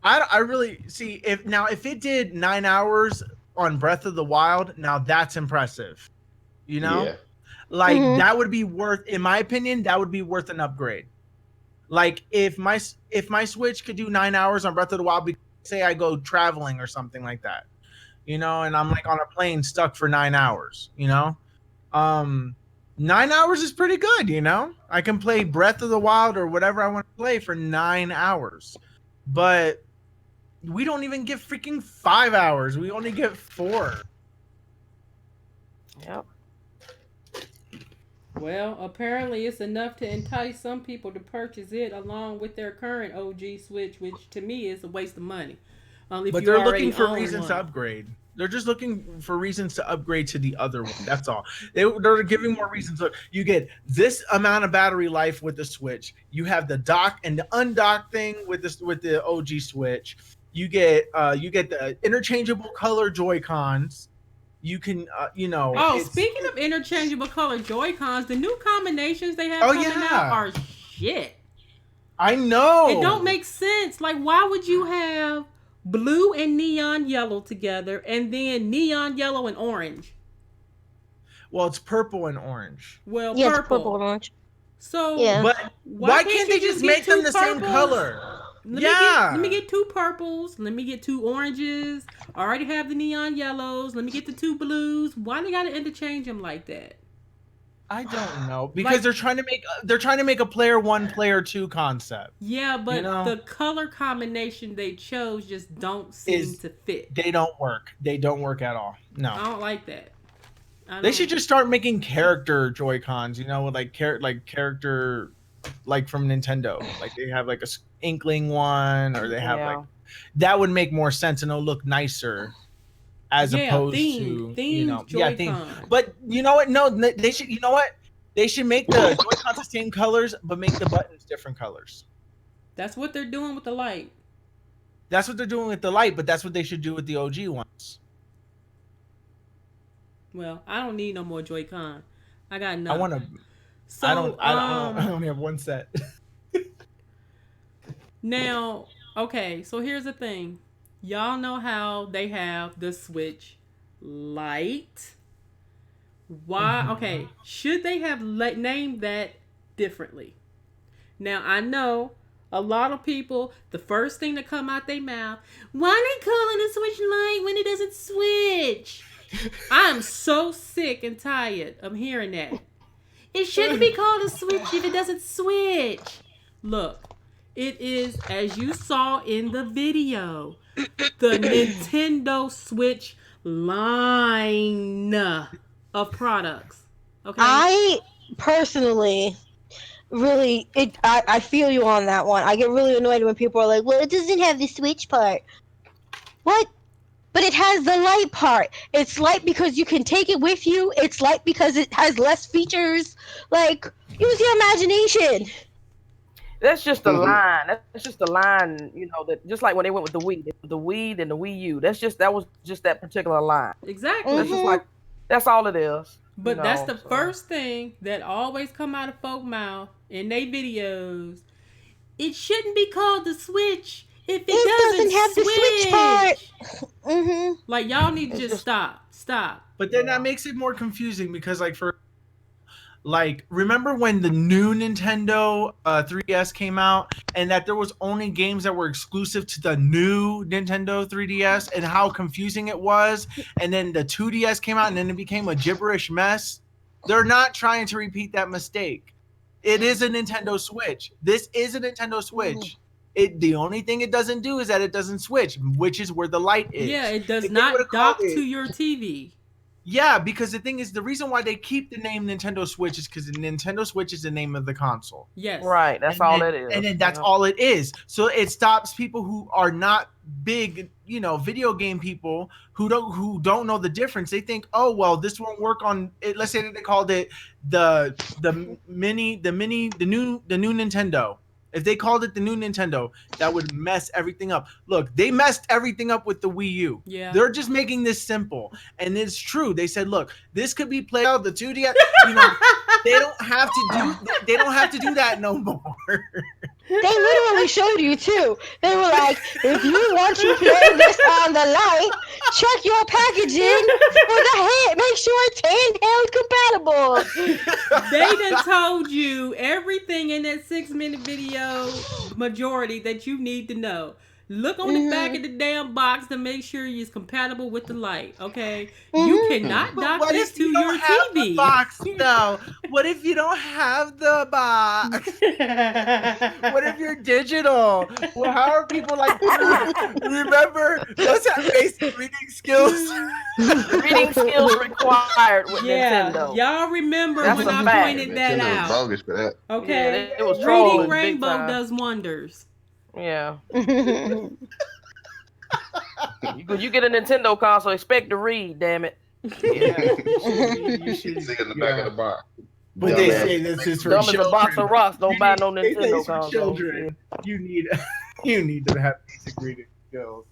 Speaker 2: I really see if it did 9 hours on Breath of the Wild, now that's impressive. You know,
Speaker 4: Yeah.
Speaker 2: like
Speaker 3: Mhm.
Speaker 2: that would be worth, in my opinion, that would be worth an upgrade. Like if my Switch could do 9 hours on Breath of the Wild, because say I go traveling or something like that, you know, and I'm like on a plane stuck for 9 hours, you know, 9 hours is pretty good, you know? I can play Breath of the Wild or whatever I want to play for 9 hours. But we don't even get freaking 5 hours. We only get 4.
Speaker 5: Yep.
Speaker 1: Well, apparently it's enough to entice some people to purchase it along with their current OG Switch, which to me is a waste of money. If
Speaker 2: But
Speaker 1: you
Speaker 2: they're
Speaker 1: already
Speaker 2: looking for
Speaker 1: own
Speaker 2: reasons
Speaker 1: one.
Speaker 2: to upgrade. They're just looking for reasons to upgrade to the other one. That's all. They're giving more reasons. Look, you get this amount of battery life with the Switch. You have the dock and the undock thing with the OG Switch. You get the interchangeable color Joy Cons. You can
Speaker 1: Oh, speaking of interchangeable color Joy-Cons, the new combinations they have
Speaker 2: Oh,
Speaker 1: coming
Speaker 2: yeah.
Speaker 1: out are shit.
Speaker 2: I know
Speaker 1: It don't make sense. Like, why would you have blue and neon yellow together and then neon yellow and orange?
Speaker 2: Well, it's purple and orange.
Speaker 1: Well,
Speaker 3: Yeah, it's
Speaker 1: purple.
Speaker 3: purple and orange.
Speaker 1: So
Speaker 3: Yeah.
Speaker 2: But why can't they
Speaker 1: you
Speaker 2: just
Speaker 1: get
Speaker 2: make them
Speaker 1: two
Speaker 2: the same
Speaker 1: purples?
Speaker 2: color?
Speaker 1: Let me get 2 purples. Let me get 2 oranges. I already have the neon yellows. Let me get the 2 blues. Why they gotta interchange them like that?
Speaker 2: I don't know because
Speaker 1: Like-
Speaker 2: they're trying to make a player 1, player 2 concept.
Speaker 1: Yeah, but
Speaker 2: You know?
Speaker 1: the color combination they chose just don't seem to fit.
Speaker 2: They don't work. They don't work at all.
Speaker 1: I
Speaker 2: No.
Speaker 1: don't like that.
Speaker 2: They should just start making character Joy-Cons, with like character like from Nintendo. Like they have like a Inkling one or they have like that would make more sense and it'll look nicer as opposed to
Speaker 1: themed Joy-Con.
Speaker 2: But you know what? No, they should. You know what? They should make the Joy-Cons the same colors, but make the buttons different colors.
Speaker 1: That's what they're doing with the light.
Speaker 2: That's what they're doing with the light, but that's what they should do with the OG ones.
Speaker 1: Well, I don't need no more Joy-Con. I got enough.
Speaker 2: I want to.
Speaker 1: So,
Speaker 2: I don't. I only have one set.
Speaker 1: Now, okay, so here's the thing. Y'all know how they have the Switch Lite. Why? Okay, should they have named that differently? Now, I know a lot of people, the first thing that come out their mouth, why they calling the Switch Lite when it doesn't switch? I'm so sick and tired of hearing that. It shouldn't be called a Switch if it doesn't switch. Look, it is, as you saw in the video, the Nintendo Switch line of products. Okay?
Speaker 3: I personally really I feel you on that one. I get really annoyed when people are like, well, it doesn't have the Switch part. What? But it has the light part. It's light because you can take it with you. It's light because it has less features. Like, use your imagination.
Speaker 5: That's just the line. That's just the line, that just like when they went with the Wii, the Wii and the Wii U. That was just that particular line.
Speaker 1: Exactly.
Speaker 5: That's just like, that's all it is.
Speaker 1: But that's the first thing that always come out of folk mouth in their videos. It shouldn't be called the Switch if it doesn't have the Switch part. Like, y'all need to just stop.
Speaker 2: But then that makes it more confusing because, remember when the new Nintendo 3DS came out and that there was only games that were exclusive to the new Nintendo 3DS and how confusing it was? And then the 2DS came out and then it became a gibberish mess. They're not trying to repeat that mistake. It is a Nintendo Switch. This is a Nintendo Switch. The only thing it doesn't do is that it doesn't switch, which is where the light is.
Speaker 1: Yeah, it does not dock to your TV.
Speaker 2: Yeah, because the thing is, the reason why they keep the name Nintendo Switch is because the Nintendo Switch is the name of the console.
Speaker 1: Yes.
Speaker 5: Right, that's all it is.
Speaker 2: And then that's all it is. So it stops people who are not big, video game people who don't know the difference. They think, oh well, this won't work on it. Let's say that they called it the new Nintendo. If they called it the new Nintendo, that would mess everything up. Look, they messed everything up with the Wii U.
Speaker 1: Yeah.
Speaker 2: They're just making this simple. And it's true. They said, look, this could be played out the 2D. They don't have to do that no more.
Speaker 3: They literally showed you too. They were like, if you want to play this on the light, check your packaging for the hand. Make sure it's handheld compatible.
Speaker 1: They done told you everything in that 6-minute video majority that you need to know. Look on the back of the damn box to make sure it's compatible with the light. Okay, you cannot
Speaker 2: But
Speaker 1: dock
Speaker 2: what
Speaker 1: this
Speaker 2: if
Speaker 1: to
Speaker 2: you
Speaker 1: your
Speaker 2: don't have the
Speaker 1: TV.
Speaker 2: box though? What if you don't have the box? What if you're digital? Well, how are people like? Remember, let's have basic reading skills.
Speaker 5: Reading skills required with
Speaker 1: Yeah,
Speaker 5: Nintendo.
Speaker 1: y'all remember
Speaker 5: That's
Speaker 1: when
Speaker 5: a
Speaker 1: I
Speaker 5: fact.
Speaker 1: pointed that
Speaker 4: Nintendo's
Speaker 1: out?
Speaker 4: bogus for that.
Speaker 1: Okay,
Speaker 5: Yeah, it was
Speaker 1: Reading
Speaker 5: trolling big
Speaker 1: Rainbow
Speaker 5: time.
Speaker 1: does wonders.
Speaker 5: Yeah. You get a Nintendo console, expect to read, damn it.
Speaker 2: Yeah, you should.
Speaker 4: See in the back of the box.
Speaker 2: But they
Speaker 4: Dumbass.
Speaker 2: say this is for
Speaker 5: Dumb as a
Speaker 2: children.
Speaker 5: box of rocks, don't buy no
Speaker 2: They say
Speaker 5: Nintendo
Speaker 2: it's for
Speaker 5: console.
Speaker 2: children. You need to have basic reading skills.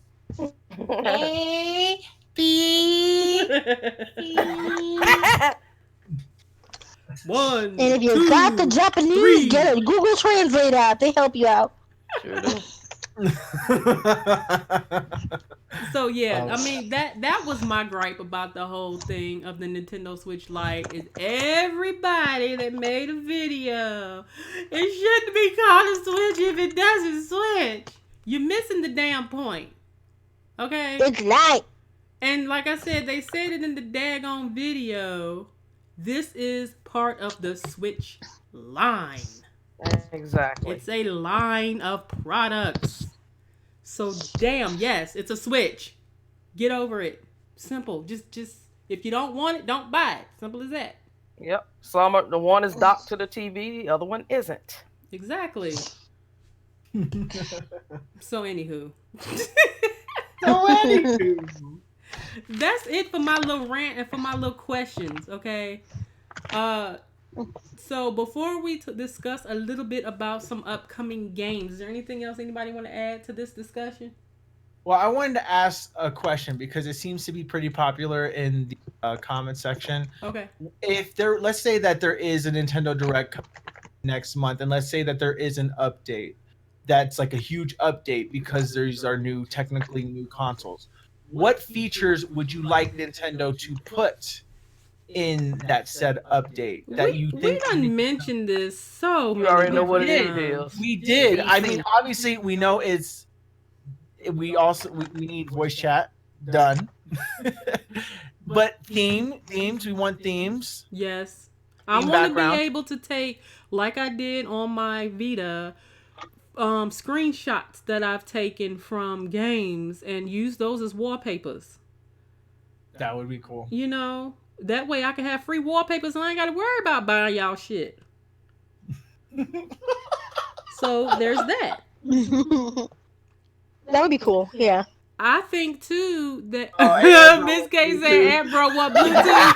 Speaker 2: A, B,
Speaker 1: One.
Speaker 3: And if you got the Japanese,
Speaker 1: 3.
Speaker 3: get a Google Translate app. They help you out.
Speaker 5: Sure do.
Speaker 1: So yeah, I mean that was my gripe about the whole thing of the Nintendo Switch Lite is everybody that made a video. It shouldn't be called a Switch if it doesn't switch. You're missing the damn point. Okay?
Speaker 3: It's light.
Speaker 1: And like I said, they said it in the daggone video. This is part of the Switch line.
Speaker 5: Exactly.
Speaker 1: It's a line of products. So damn, yes, it's a Switch. Get over it. Simple. Just if you don't want it, don't buy it. Simple as that.
Speaker 5: Yep. The one is docked to the TV, the other one isn't.
Speaker 1: Exactly. So anywho. That's it for my little rant and for my little questions, okay? So before we discuss a little bit about some upcoming games, is there anything else anybody want to add to this discussion?
Speaker 2: Well, I wanted to ask a question because it seems to be pretty popular in the comment section.
Speaker 1: Okay.
Speaker 2: Let's say that there is a Nintendo Direct next month, and let's say that there is an update that's like a huge update because these are technically new consoles. What features would you like Nintendo to put in that said update that you think
Speaker 1: we done mentioned this so
Speaker 5: You
Speaker 1: many
Speaker 5: already know what it
Speaker 1: different
Speaker 5: is.
Speaker 1: times.
Speaker 2: we did? I mean, obviously we know we need voice chat done. But themes, we want themes.
Speaker 1: Yes. I
Speaker 2: Theme
Speaker 1: want to
Speaker 2: background.
Speaker 1: be able to take, like I did on my Vita, screenshots that I've taken from games and use those as wallpapers.
Speaker 2: That would be cool.
Speaker 1: You know, that way I can have free wallpapers and I ain't got to worry about buying y'all shit. So there's that.
Speaker 3: That would be cool. Yeah.
Speaker 1: I think too that
Speaker 2: Oh, and
Speaker 1: Miss K
Speaker 2: Bluetooth.
Speaker 1: said, "Hey, bro, what Bluetooth?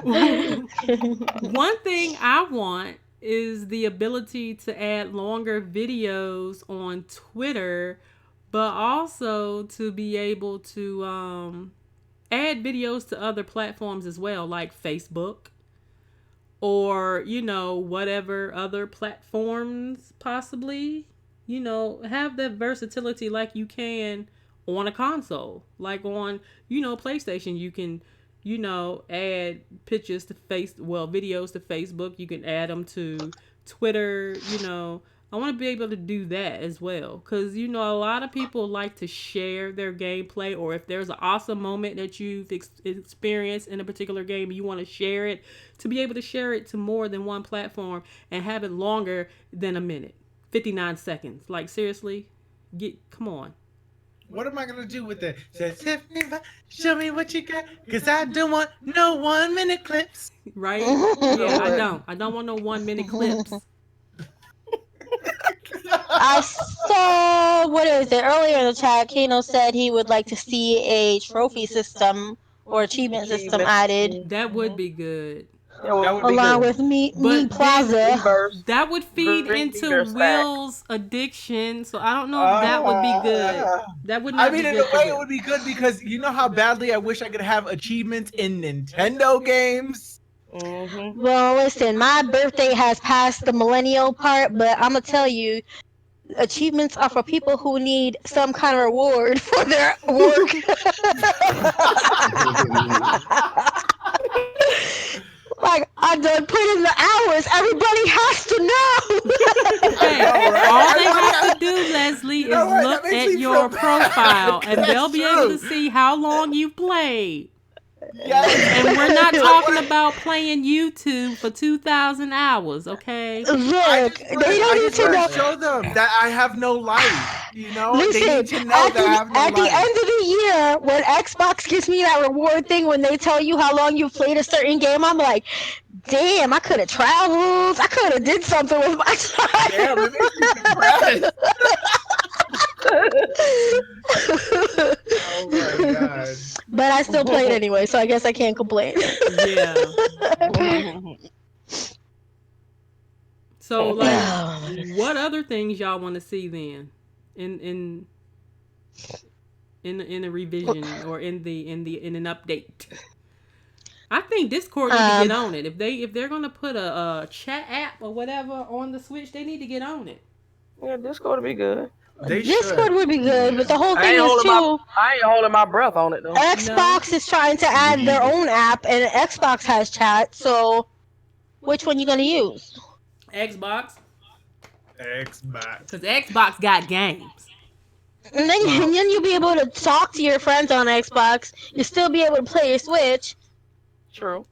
Speaker 1: Bluetooth." One thing I want is the ability to add longer videos on Twitter, but also to be able to add videos to other platforms as well, like Facebook. Or, whatever other platforms possibly, have that versatility like you can on a console. Like on, PlayStation, you can, add pictures to videos to Facebook. You can add them to Twitter, I want to be able to do that as well. Because, a lot of people like to share their gameplay, or if there's an awesome moment that you've experienced in a particular game, you want to share it, to be able to share it to more than one platform and have it longer than a minute. 59 seconds. Like, seriously? Come on.
Speaker 2: What am I going to do with it? Says, show me what you got, because I don't want no 1 minute clips.
Speaker 1: Right? Yeah, I don't want no 1 minute clips.
Speaker 3: I saw, what is it, earlier in the chat, Kano said he would like to see a trophy system or achievement system added.
Speaker 1: That would be good.
Speaker 2: That would be
Speaker 3: Along
Speaker 2: good.
Speaker 3: with Me
Speaker 1: But
Speaker 3: Plaza.
Speaker 1: That would feed
Speaker 5: Bring
Speaker 1: into
Speaker 5: Beaver's
Speaker 1: Will's addiction, so I don't know if that would be good. That would not
Speaker 2: I mean,
Speaker 1: be
Speaker 2: in
Speaker 1: good
Speaker 2: a
Speaker 1: for
Speaker 2: way,
Speaker 1: Will.
Speaker 2: it would be good because you know how badly I wish I could have achievements in Nintendo games.
Speaker 5: Mm-hmm.
Speaker 3: Well, listen, my birthday has passed the millennial part, but I'm going to tell you, achievements are for people who need some kind of reward for their work. like, I done put in the hours. Everybody has to know.
Speaker 1: Hey,
Speaker 2: know, right?
Speaker 1: all they have to do, Leslie,
Speaker 2: You know
Speaker 1: is
Speaker 2: what?
Speaker 1: look
Speaker 2: That makes
Speaker 1: at
Speaker 2: me
Speaker 1: your
Speaker 2: feel bad.
Speaker 1: profile, and
Speaker 2: That's
Speaker 1: they'll be able to
Speaker 2: true.
Speaker 1: see how long you played.
Speaker 2: Yes.
Speaker 1: And we're not
Speaker 2: I
Speaker 1: talking
Speaker 2: wanna-
Speaker 1: about playing YouTube for 2,000 hours, okay?
Speaker 3: Look,
Speaker 2: I
Speaker 3: they
Speaker 2: just
Speaker 3: don't
Speaker 2: want
Speaker 3: need to
Speaker 2: to
Speaker 3: know.
Speaker 2: show them that I have no life. You know, they
Speaker 3: Listen,
Speaker 2: need to know
Speaker 3: at
Speaker 2: that I have no
Speaker 3: the
Speaker 2: life.
Speaker 3: end of the year, when Xbox gives me that reward thing when they tell you how long you played a certain game, I'm like, damn, I could have traveled. I could have did something with my time.
Speaker 2: Damn, it makes me depressed. Oh my god.
Speaker 3: But I still played anyway, so I guess I can't complain.
Speaker 1: Yeah. So, like,
Speaker 3: Oh,
Speaker 1: what other things y'all want to see then, in a revision or in an update? I think Discord need to get on it. If they're gonna put a chat app or whatever on the Switch, they need to get on it.
Speaker 5: Yeah, Discord would be good.
Speaker 2: They
Speaker 3: Discord
Speaker 2: should.
Speaker 3: would be good, but the whole
Speaker 5: I
Speaker 3: thing
Speaker 5: ain't
Speaker 3: is
Speaker 5: holding
Speaker 3: too.
Speaker 5: I ain't holding my breath on it though.
Speaker 3: Xbox is trying to add their own app, and Xbox has chat. So, which one you gonna use?
Speaker 1: Xbox,
Speaker 2: Xbox.
Speaker 1: because Xbox got games.
Speaker 3: And then you'll be able to talk to your friends on Xbox. You'll still be able to play your Switch.
Speaker 5: True.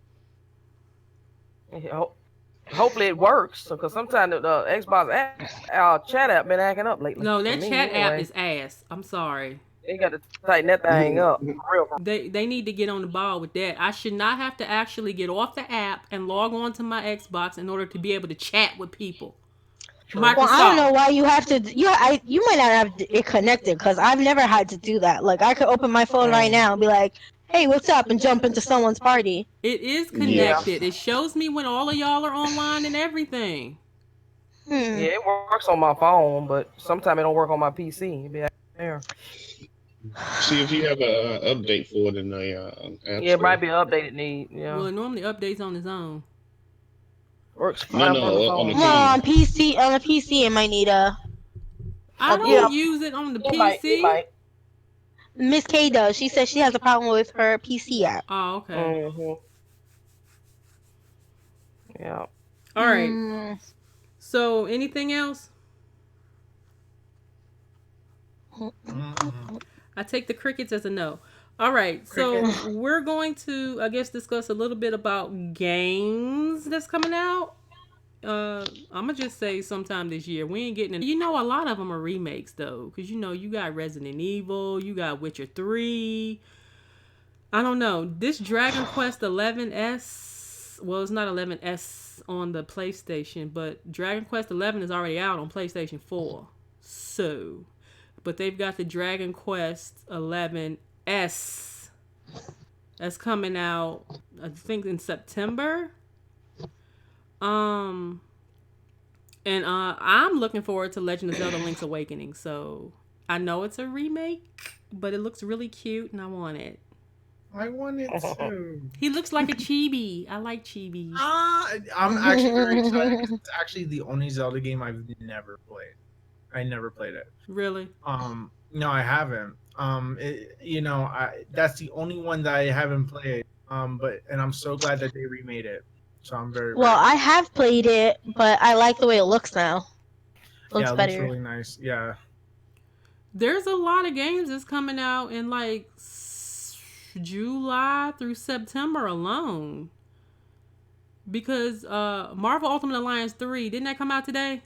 Speaker 5: Hopefully it works, because sometimes the Xbox chat app been acting up lately.
Speaker 1: No,
Speaker 5: For
Speaker 1: that
Speaker 5: me,
Speaker 1: chat app
Speaker 5: anyway.
Speaker 1: is ass. I'm sorry.
Speaker 5: They got to tighten that thing up. For real.
Speaker 1: They need to get on the ball with that. I should not have to actually get off the app and log on to my Xbox in order to be able to chat with people. Microsoft.
Speaker 3: Well, I don't know why you have to. You might not have it connected, because I've never had to do that. Like, I could open my phone right now and be like, "Hey, what's up?" and jump into someone's party.
Speaker 1: It is connected. It shows me when all of y'all are online and everything.
Speaker 5: Yeah, it works on my phone, but sometimes it don't work on my PC. It be out there.
Speaker 6: See if you have an update for it in the app
Speaker 5: Yeah, it
Speaker 6: store.
Speaker 5: might be an updated need. Yeah,
Speaker 1: Well, it normally updates on its own.
Speaker 5: works fine
Speaker 6: No,
Speaker 5: on the
Speaker 6: on the
Speaker 5: phone.
Speaker 3: No, on PC, it might need a.
Speaker 1: I don't
Speaker 5: Yeah.
Speaker 1: use it on the
Speaker 5: It
Speaker 1: PC.
Speaker 5: might.
Speaker 3: Miss K does. She says she has a problem with her PC app.
Speaker 1: Oh, okay.
Speaker 5: Mm-hmm. Yeah.
Speaker 1: All right. So, anything else? I take the crickets as a no. All right. So, we're going to, I guess, discuss a little bit about games that's coming out. I'm gonna just say sometime this year. We ain't getting it. You know, a lot of them are remakes though, because you know you got Resident Evil, you got Witcher 3. I don't know. This Dragon Quest 11S, well, it's not 11S on the PlayStation, but Dragon Quest 11 is already out on PlayStation 4. So, but they've got the Dragon Quest 11S that's coming out, I think, in September. And I'm looking forward to Legend of Zelda Link's Awakening. So I know it's a remake, but it looks really cute and I want it.
Speaker 2: I want it too.
Speaker 1: He looks like a chibi. I like chibis.
Speaker 2: I'm actually very excited. It's actually the only Zelda game I've never played. I never played it.
Speaker 1: Really?
Speaker 2: No, I haven't. That's the only one that I haven't played. And I'm so glad that they remade it. So I'm very
Speaker 3: I have played it, but I like the way it looks now. Looks
Speaker 2: it
Speaker 3: better.
Speaker 2: looks really nice. Yeah.
Speaker 1: There's a lot of games that's coming out in like July through September alone. Because Marvel Ultimate Alliance 3, didn't that come out today?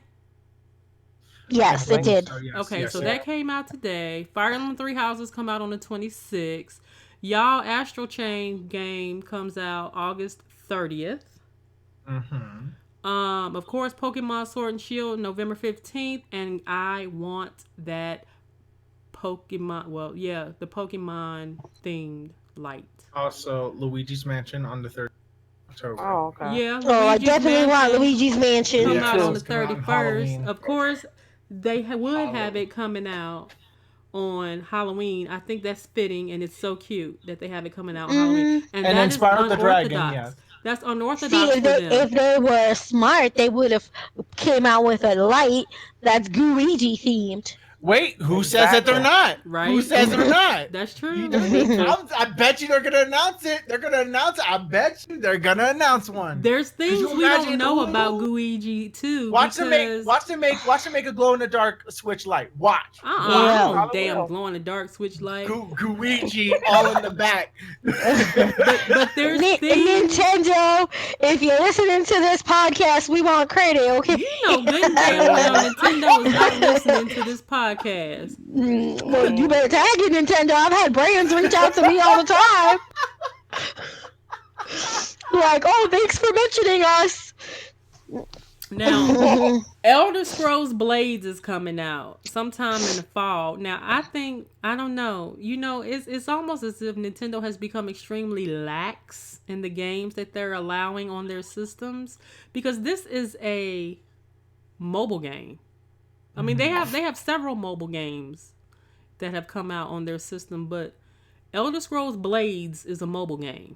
Speaker 3: Yes, it did.
Speaker 2: So, yes,
Speaker 1: Okay,
Speaker 2: yes,
Speaker 1: so
Speaker 2: yes.
Speaker 1: that came out today. Fire Emblem Three Houses come out on the 26th. Y'all Astral Chain game comes out August 30th. Of course, Pokemon Sword and Shield November 15th, and I want that Pokemon. Well, yeah, the Pokemon themed light.
Speaker 2: Also, Luigi's Mansion on the 3rd of October.
Speaker 5: Oh, okay.
Speaker 1: Yeah.
Speaker 3: I definitely want
Speaker 1: Mansion
Speaker 3: Luigi's Mansion.
Speaker 1: come
Speaker 2: Me
Speaker 1: out
Speaker 2: too.
Speaker 1: on the
Speaker 2: It's coming out on
Speaker 1: 31st.
Speaker 2: Halloween.
Speaker 1: Of course, they would have it coming out on Halloween. I think that's fitting, and it's so cute that they have it coming out on Halloween.
Speaker 2: And
Speaker 1: that
Speaker 2: then
Speaker 1: is
Speaker 2: Spyro the Dragon,
Speaker 1: unorthodox.
Speaker 2: yes.
Speaker 1: That's
Speaker 3: See,
Speaker 1: unorthodox
Speaker 3: if
Speaker 1: for them.
Speaker 3: if they were smart, they would have came out with a light that's Gooigi themed.
Speaker 2: Wait, who says that they're not?
Speaker 1: Right.
Speaker 2: Who says they're not?
Speaker 1: That's true.
Speaker 2: I bet you they're gonna announce it. They're gonna announce it. I bet you they're gonna announce one.
Speaker 1: There's things
Speaker 2: you
Speaker 1: we don't
Speaker 2: imagine-
Speaker 1: know
Speaker 2: Ooh.
Speaker 1: about Guiji too.
Speaker 2: Watch them
Speaker 1: because...
Speaker 2: make a glow in the dark Switch light. Watch.
Speaker 3: Yeah.
Speaker 1: Damn, glow in the dark Switch light.
Speaker 2: Guiji all in the back.
Speaker 1: But there's things.
Speaker 3: Nintendo, if you're listening to this podcast, we want credit, okay?
Speaker 1: You know good and damn well Nintendo is not listening to this podcast.
Speaker 3: Well, you better tag it, Nintendo. I've had brands reach out to me all the time. Like, oh, thanks for mentioning us.
Speaker 1: Now, Elder Scrolls Blades is coming out sometime in the fall. Now, I don't know. You know, it's almost as if Nintendo has become extremely lax in the games that they're allowing on their systems, because this is a mobile game. I mean, they have several mobile games that have come out on their system, but Elder Scrolls Blades is a mobile game.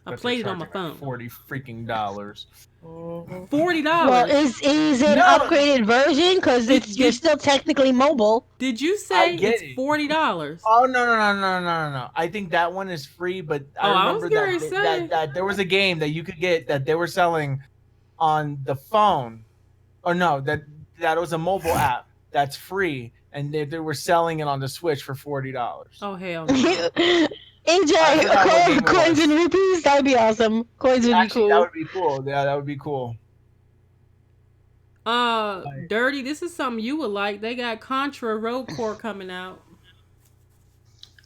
Speaker 1: I played it on my phone.
Speaker 2: $40 freaking.
Speaker 1: $40.
Speaker 3: Well, is it an upgraded version? Because you're still technically mobile.
Speaker 1: Did you say
Speaker 2: get
Speaker 1: it's
Speaker 2: it.
Speaker 1: $40?
Speaker 2: Oh no! I think that one is free, but I remember that there was a game that you could get that they were selling on the phone. Or no, that was a mobile app that's free, and they were selling it on the Switch for $40.
Speaker 1: Oh hell no.
Speaker 3: AJ, coins and rupees? That would be awesome. Coins would be cool.
Speaker 2: That would be cool. Yeah, that would be cool.
Speaker 1: Dirty, this is something you would like. They got Contra Road Corps coming out.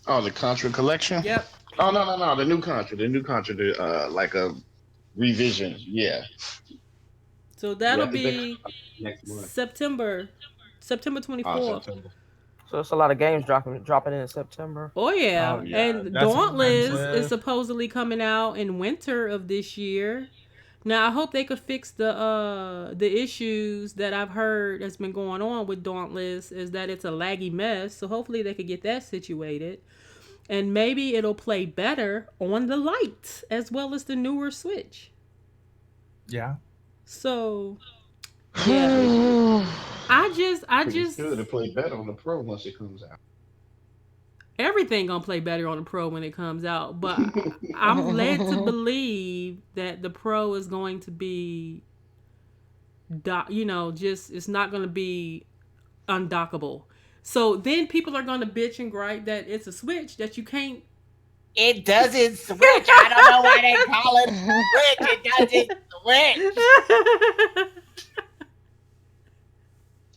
Speaker 6: Oh, the Contra collection?
Speaker 1: Yep.
Speaker 6: Oh no, the new Contra, like a revision. Yeah.
Speaker 1: So that'll
Speaker 6: Yeah,
Speaker 1: be
Speaker 6: next month.
Speaker 1: September 24th.
Speaker 6: September.
Speaker 5: So it's a lot of games dropping in September.
Speaker 1: Oh yeah.
Speaker 2: Oh, yeah.
Speaker 1: And
Speaker 2: That's
Speaker 1: Dauntless
Speaker 2: expensive.
Speaker 1: is supposedly coming out in winter of this year. Now I hope they could fix the issues that I've heard has been going on with Dauntless, is that it's a laggy mess. So hopefully they could get that situated. And maybe it'll play better on the Lite as well as the newer Switch.
Speaker 2: Yeah.
Speaker 1: So yeah. I just
Speaker 6: Good to play better on the Pro once it comes out.
Speaker 1: everything gonna play better on the Pro when it comes out, but I'm led to believe that the Pro is going to be, it's not gonna be undockable. So then people are gonna bitch and gripe that it's a Switch that you can't.
Speaker 2: It doesn't switch. I don't know why they call it switch. It doesn't switch.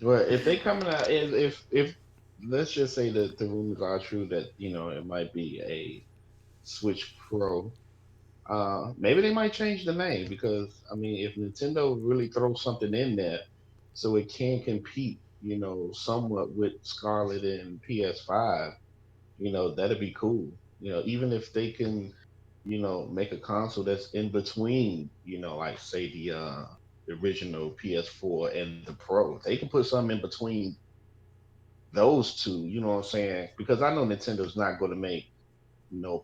Speaker 6: Well, if they coming out, if let's just say that the rumors are true that it might be a Switch Pro, maybe they might change the name, because I mean, if Nintendo really throws something in there so it can compete, somewhat with Scarlet and PS5, that'd be cool. Even if they can, make a console that's in between, like say the original PS4 and the Pro. They can put something in between those two, you know what I'm saying? Because I know Nintendo's not going to make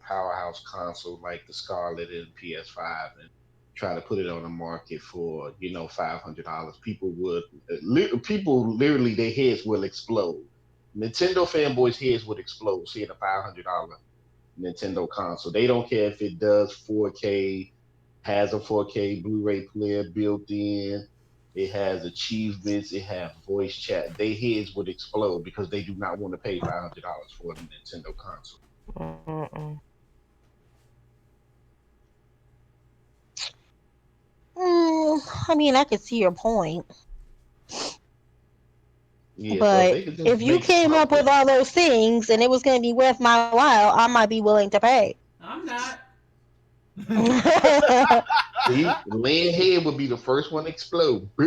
Speaker 6: powerhouse console like the Scarlet and PS5 and try to put it on the market for $500. People literally, their heads will explode. Nintendo fanboys' heads would explode seeing a $500 Nintendo console. They don't care if it does 4K, has a 4K Blu-ray player built in, it has achievements, it has voice chat. Their heads would explode because they do not want to pay $500 for a Nintendo console.
Speaker 3: I mean, I could see your point.
Speaker 6: Yeah,
Speaker 3: But
Speaker 6: they could just
Speaker 3: if you
Speaker 6: make
Speaker 3: came up with all those things and it was going to be worth my while, I might be willing to pay.
Speaker 1: I'm not.
Speaker 6: See, Lynn head would be the first one to explode.
Speaker 3: Be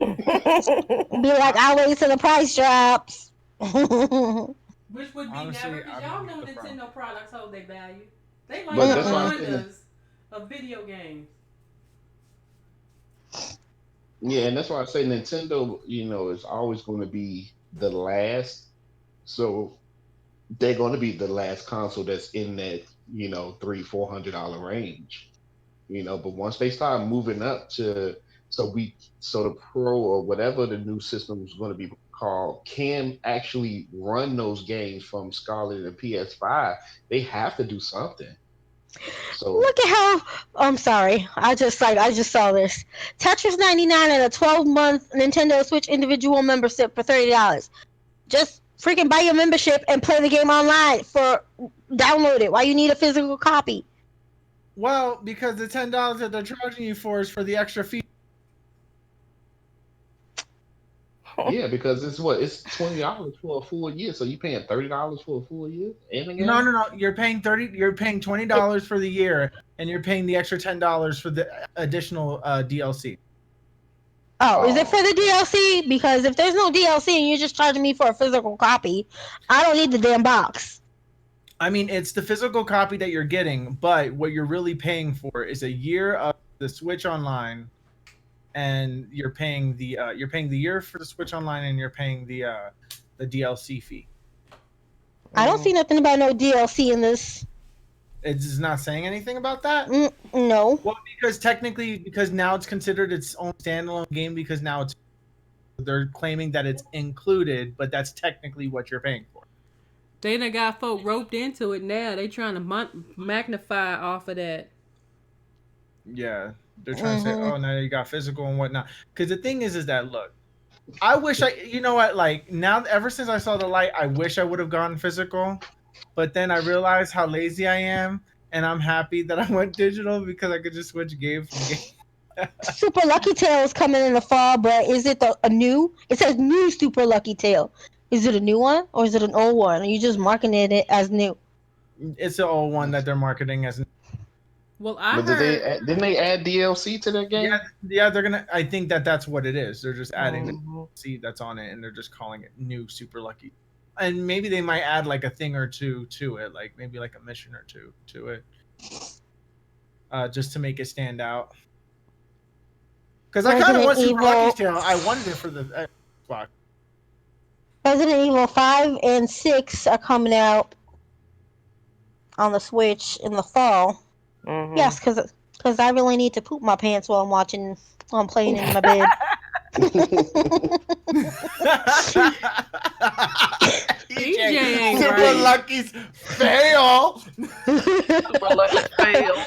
Speaker 3: like, I'll wait till the price drops.
Speaker 1: Which would be
Speaker 2: Honestly,
Speaker 1: never, because
Speaker 2: I
Speaker 1: y'all
Speaker 2: don't
Speaker 1: know
Speaker 2: get the
Speaker 1: Nintendo products hold their value. They
Speaker 6: But
Speaker 1: like
Speaker 6: that's
Speaker 1: the
Speaker 6: why I'm saying-
Speaker 1: Hondas of video games.
Speaker 6: Yeah, and that's why I say Nintendo, is always going to be the last. So they're going to be the last console that's in that, $300-$400 range. But once they start moving up to, so the Pro or whatever the new system is going to be call can actually run those games from Scarlet and PS5, they have to do something. So
Speaker 3: Look at how. I'm sorry. I just saw this. Tetris 99 and a 12-month Nintendo Switch individual membership for $30. Just freaking buy your membership and play the game online for download it. Why you need a physical copy?
Speaker 2: Well, because the $10 that they're charging you for is for the extra fee.
Speaker 6: yeah, because it's $20 for a full year, so you paying $30 for a full year in the game?
Speaker 2: No. You're paying $20 for the year, and you're paying the extra $10 for the additional DLC.
Speaker 3: Oh, is it for the DLC? Because if there's no DLC and you're just charging me for a physical copy, I don't need the damn box.
Speaker 2: I mean, it's the physical copy that you're getting, but what you're really paying for is a year of the Switch Online, and you're paying the year for the Switch Online, and you're paying the DLC fee.
Speaker 3: I don't see nothing about no DLC in this.
Speaker 2: It's not saying anything about that.
Speaker 3: No.
Speaker 2: Well, because now it's considered its own standalone game, because now they're claiming that it's included, but that's technically what you're paying for.
Speaker 1: They done got folk roped into it now. They trying to magnify off of that.
Speaker 2: Yeah, they're trying to say, oh, now you got physical and whatnot. Because the thing is that, look, I wish you know what, like, now, ever since I saw the light, I wish I would have gone physical. But then I realized how lazy I am, and I'm happy that I went digital because I could just switch game from game.
Speaker 3: Super Lucky Tail is coming in the fall, but is it a new? It says new Super Lucky Tail. Is it a new one or is it an old one? Are you just marketing it as new?
Speaker 2: It's an old one that they're marketing as.
Speaker 1: Well,
Speaker 6: didn't they add DLC to that game?
Speaker 2: Yeah, they're gonna. I think that's what it is. They're just adding the DLC that's on it, and they're just calling it new Super Lucky. And maybe they might add like a thing or two to it, like maybe like a mission or two to it, just to make it stand out. Because I kind of want Super Lucky's Tale. I wanted it for the Xbox.
Speaker 3: Resident Evil 5 and 6 are coming out on the Switch in the fall. Mm-hmm. Yes, because I really need to poop my pants while I'm playing in my bed.
Speaker 1: EJ ain't
Speaker 2: Super
Speaker 1: right.
Speaker 2: Lucky's fail.
Speaker 5: Super Lucky fail.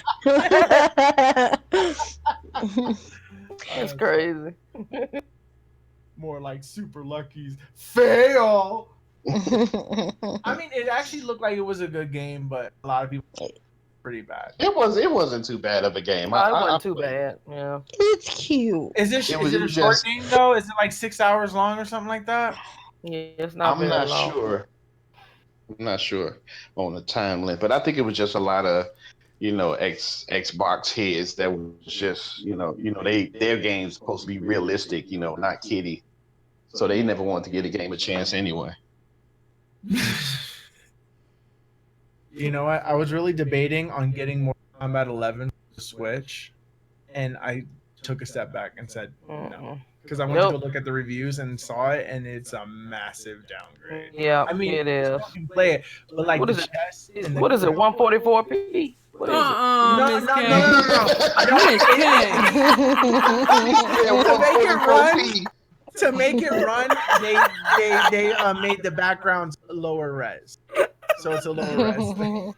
Speaker 5: That's crazy.
Speaker 2: More like Super Lucky's fail. I mean, it actually looked like it was a good game, but a lot of people pretty bad.
Speaker 4: It wasn't too bad of a game.
Speaker 5: It wasn't too bad. Yeah.
Speaker 3: It's cute.
Speaker 2: Is it a short game though? Is it like 6 hours long or something like that?
Speaker 5: Yeah, it's not.
Speaker 4: I'm not sure. I'm not sure on the time limit, but I think it was just a lot of, Xbox heads that was just, their game's supposed to be realistic, not kiddie. So they never wanted to give the game a chance anyway.
Speaker 2: You know what? I was really debating on getting Mortal Kombat 11 for the Switch, and I took a step back and said no. Because I went to go look at the reviews and saw it, and it's a massive downgrade.
Speaker 5: Yeah,
Speaker 2: I mean,
Speaker 5: it is.
Speaker 2: You can play it, but like
Speaker 5: what is it? What is it? 144p? What is it?
Speaker 2: No. To make it run, they made the backgrounds lower res, so it's a lower res thing.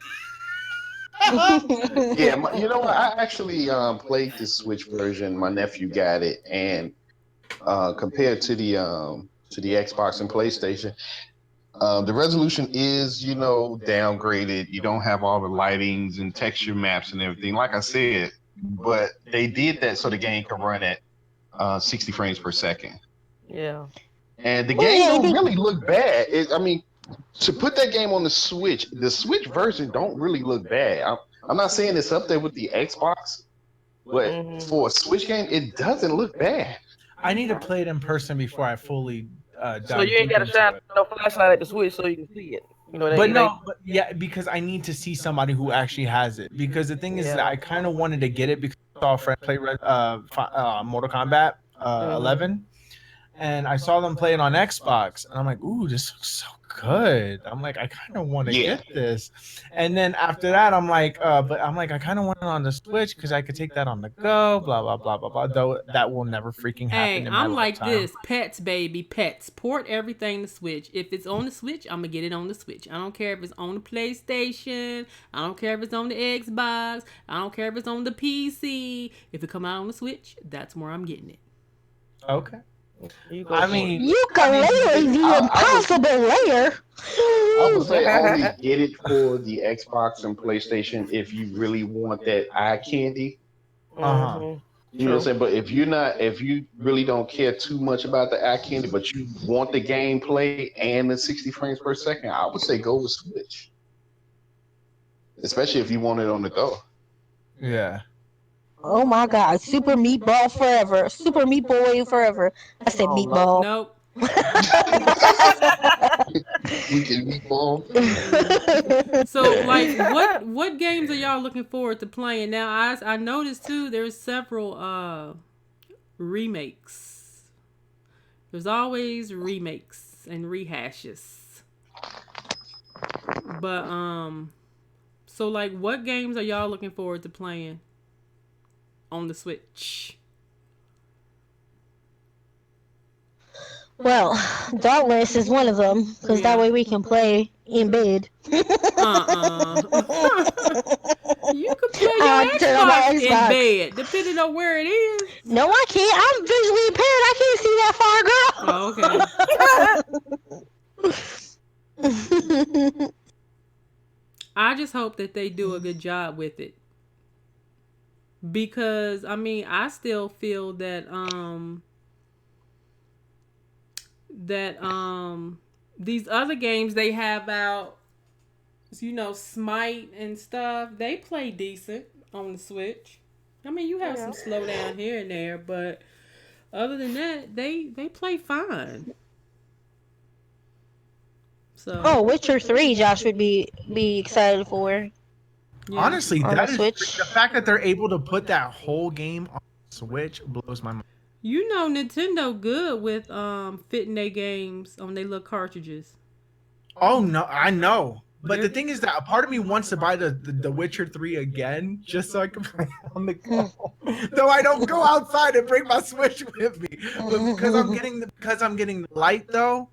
Speaker 4: Yeah, you know what? I actually played the Switch version. My nephew got it, and compared to the Xbox and PlayStation, the resolution is, downgraded. You don't have all the lightings and texture maps and everything, like I said, but they did that so the game can run at 60 frames per second.
Speaker 5: Yeah.
Speaker 4: And the game don't really look bad. To put that game on the Switch version don't really look bad. I'm not saying it's up there with the Xbox, but for a Switch game, it doesn't look bad.
Speaker 2: I need to play it in person before I fully
Speaker 5: so you ain't got to shine no flashlight at the Switch so you can see it.
Speaker 2: Because I need to see somebody who actually has it. Because the thing is that I kind of wanted to get it because I saw a friend play Mortal Kombat 11. and I saw them play it on Xbox, and I'm like, ooh, this looks so good. I'm like, I kind of want to
Speaker 4: Yeah.
Speaker 2: get this. And then after that, I'm like, I kind of want it on the Switch because I could take that on the go, blah, blah, blah, blah, blah. Though that will never freaking happen
Speaker 1: Hey,
Speaker 2: in my
Speaker 1: I'm like
Speaker 2: lifetime.
Speaker 1: this. Pets, baby. Pets. Port everything to Switch. If it's on the Switch, I'm going to get it on the Switch. I don't care if it's on the PlayStation. I don't care if it's on the Xbox. I don't care if it's on the PC. If it come out on the Switch, that's where I'm getting it.
Speaker 2: Okay.
Speaker 5: You go
Speaker 2: I
Speaker 5: for it.
Speaker 2: mean,
Speaker 3: Ukulele, the
Speaker 6: I
Speaker 3: impossible layer.
Speaker 6: I would say only get it for the Xbox and PlayStation if you really want that eye candy.
Speaker 2: Uh-huh.
Speaker 5: Mhm.
Speaker 6: You know what I'm saying? But if you really don't care too much about the eye candy, but you want the gameplay and the 60 frames per second, I would say go with Switch. Especially if you want it on the go.
Speaker 2: Yeah.
Speaker 3: Oh my God, Super Meatball forever. Super Meat Boy forever. I said
Speaker 5: Oh,
Speaker 3: meatball.
Speaker 1: Nope.
Speaker 6: We can meatball.
Speaker 1: So, like, what games are y'all looking forward to playing? Now, I noticed, too, there's several remakes. There's always remakes and rehashes. But, so, like, what games are y'all looking forward to playing on the Switch?
Speaker 3: Well, Dauntless is one of them, because that way we can play in bed.
Speaker 1: You can play
Speaker 3: I
Speaker 1: your
Speaker 3: have to turn on my
Speaker 1: Xbox in
Speaker 3: Xbox.
Speaker 1: bed, depending on where it is.
Speaker 3: No, I can't. I'm visually impaired. I can't see that far, girl.
Speaker 1: Oh, okay. I just hope that they do a good job with it. Because, I mean, I still feel that these other games they have out, you know, Smite and stuff, they play decent on the Switch. I mean, you have some slowdown here and there, but other than that, they play fine. So,
Speaker 3: Oh, Witcher 3, Josh would be excited for.
Speaker 1: yeah.
Speaker 2: Honestly,
Speaker 3: On
Speaker 2: that
Speaker 3: the
Speaker 2: is
Speaker 3: Switch.
Speaker 2: the fact that they're able to put that whole game on Switch blows my mind.
Speaker 1: You know, Nintendo good with fitting their games on their little cartridges.
Speaker 2: Oh no, I know. But the thing is that a part of me wants to buy the Witcher 3 again just so I can play it on the go. Though I don't go outside and bring my Switch with me. But because I'm getting the light though,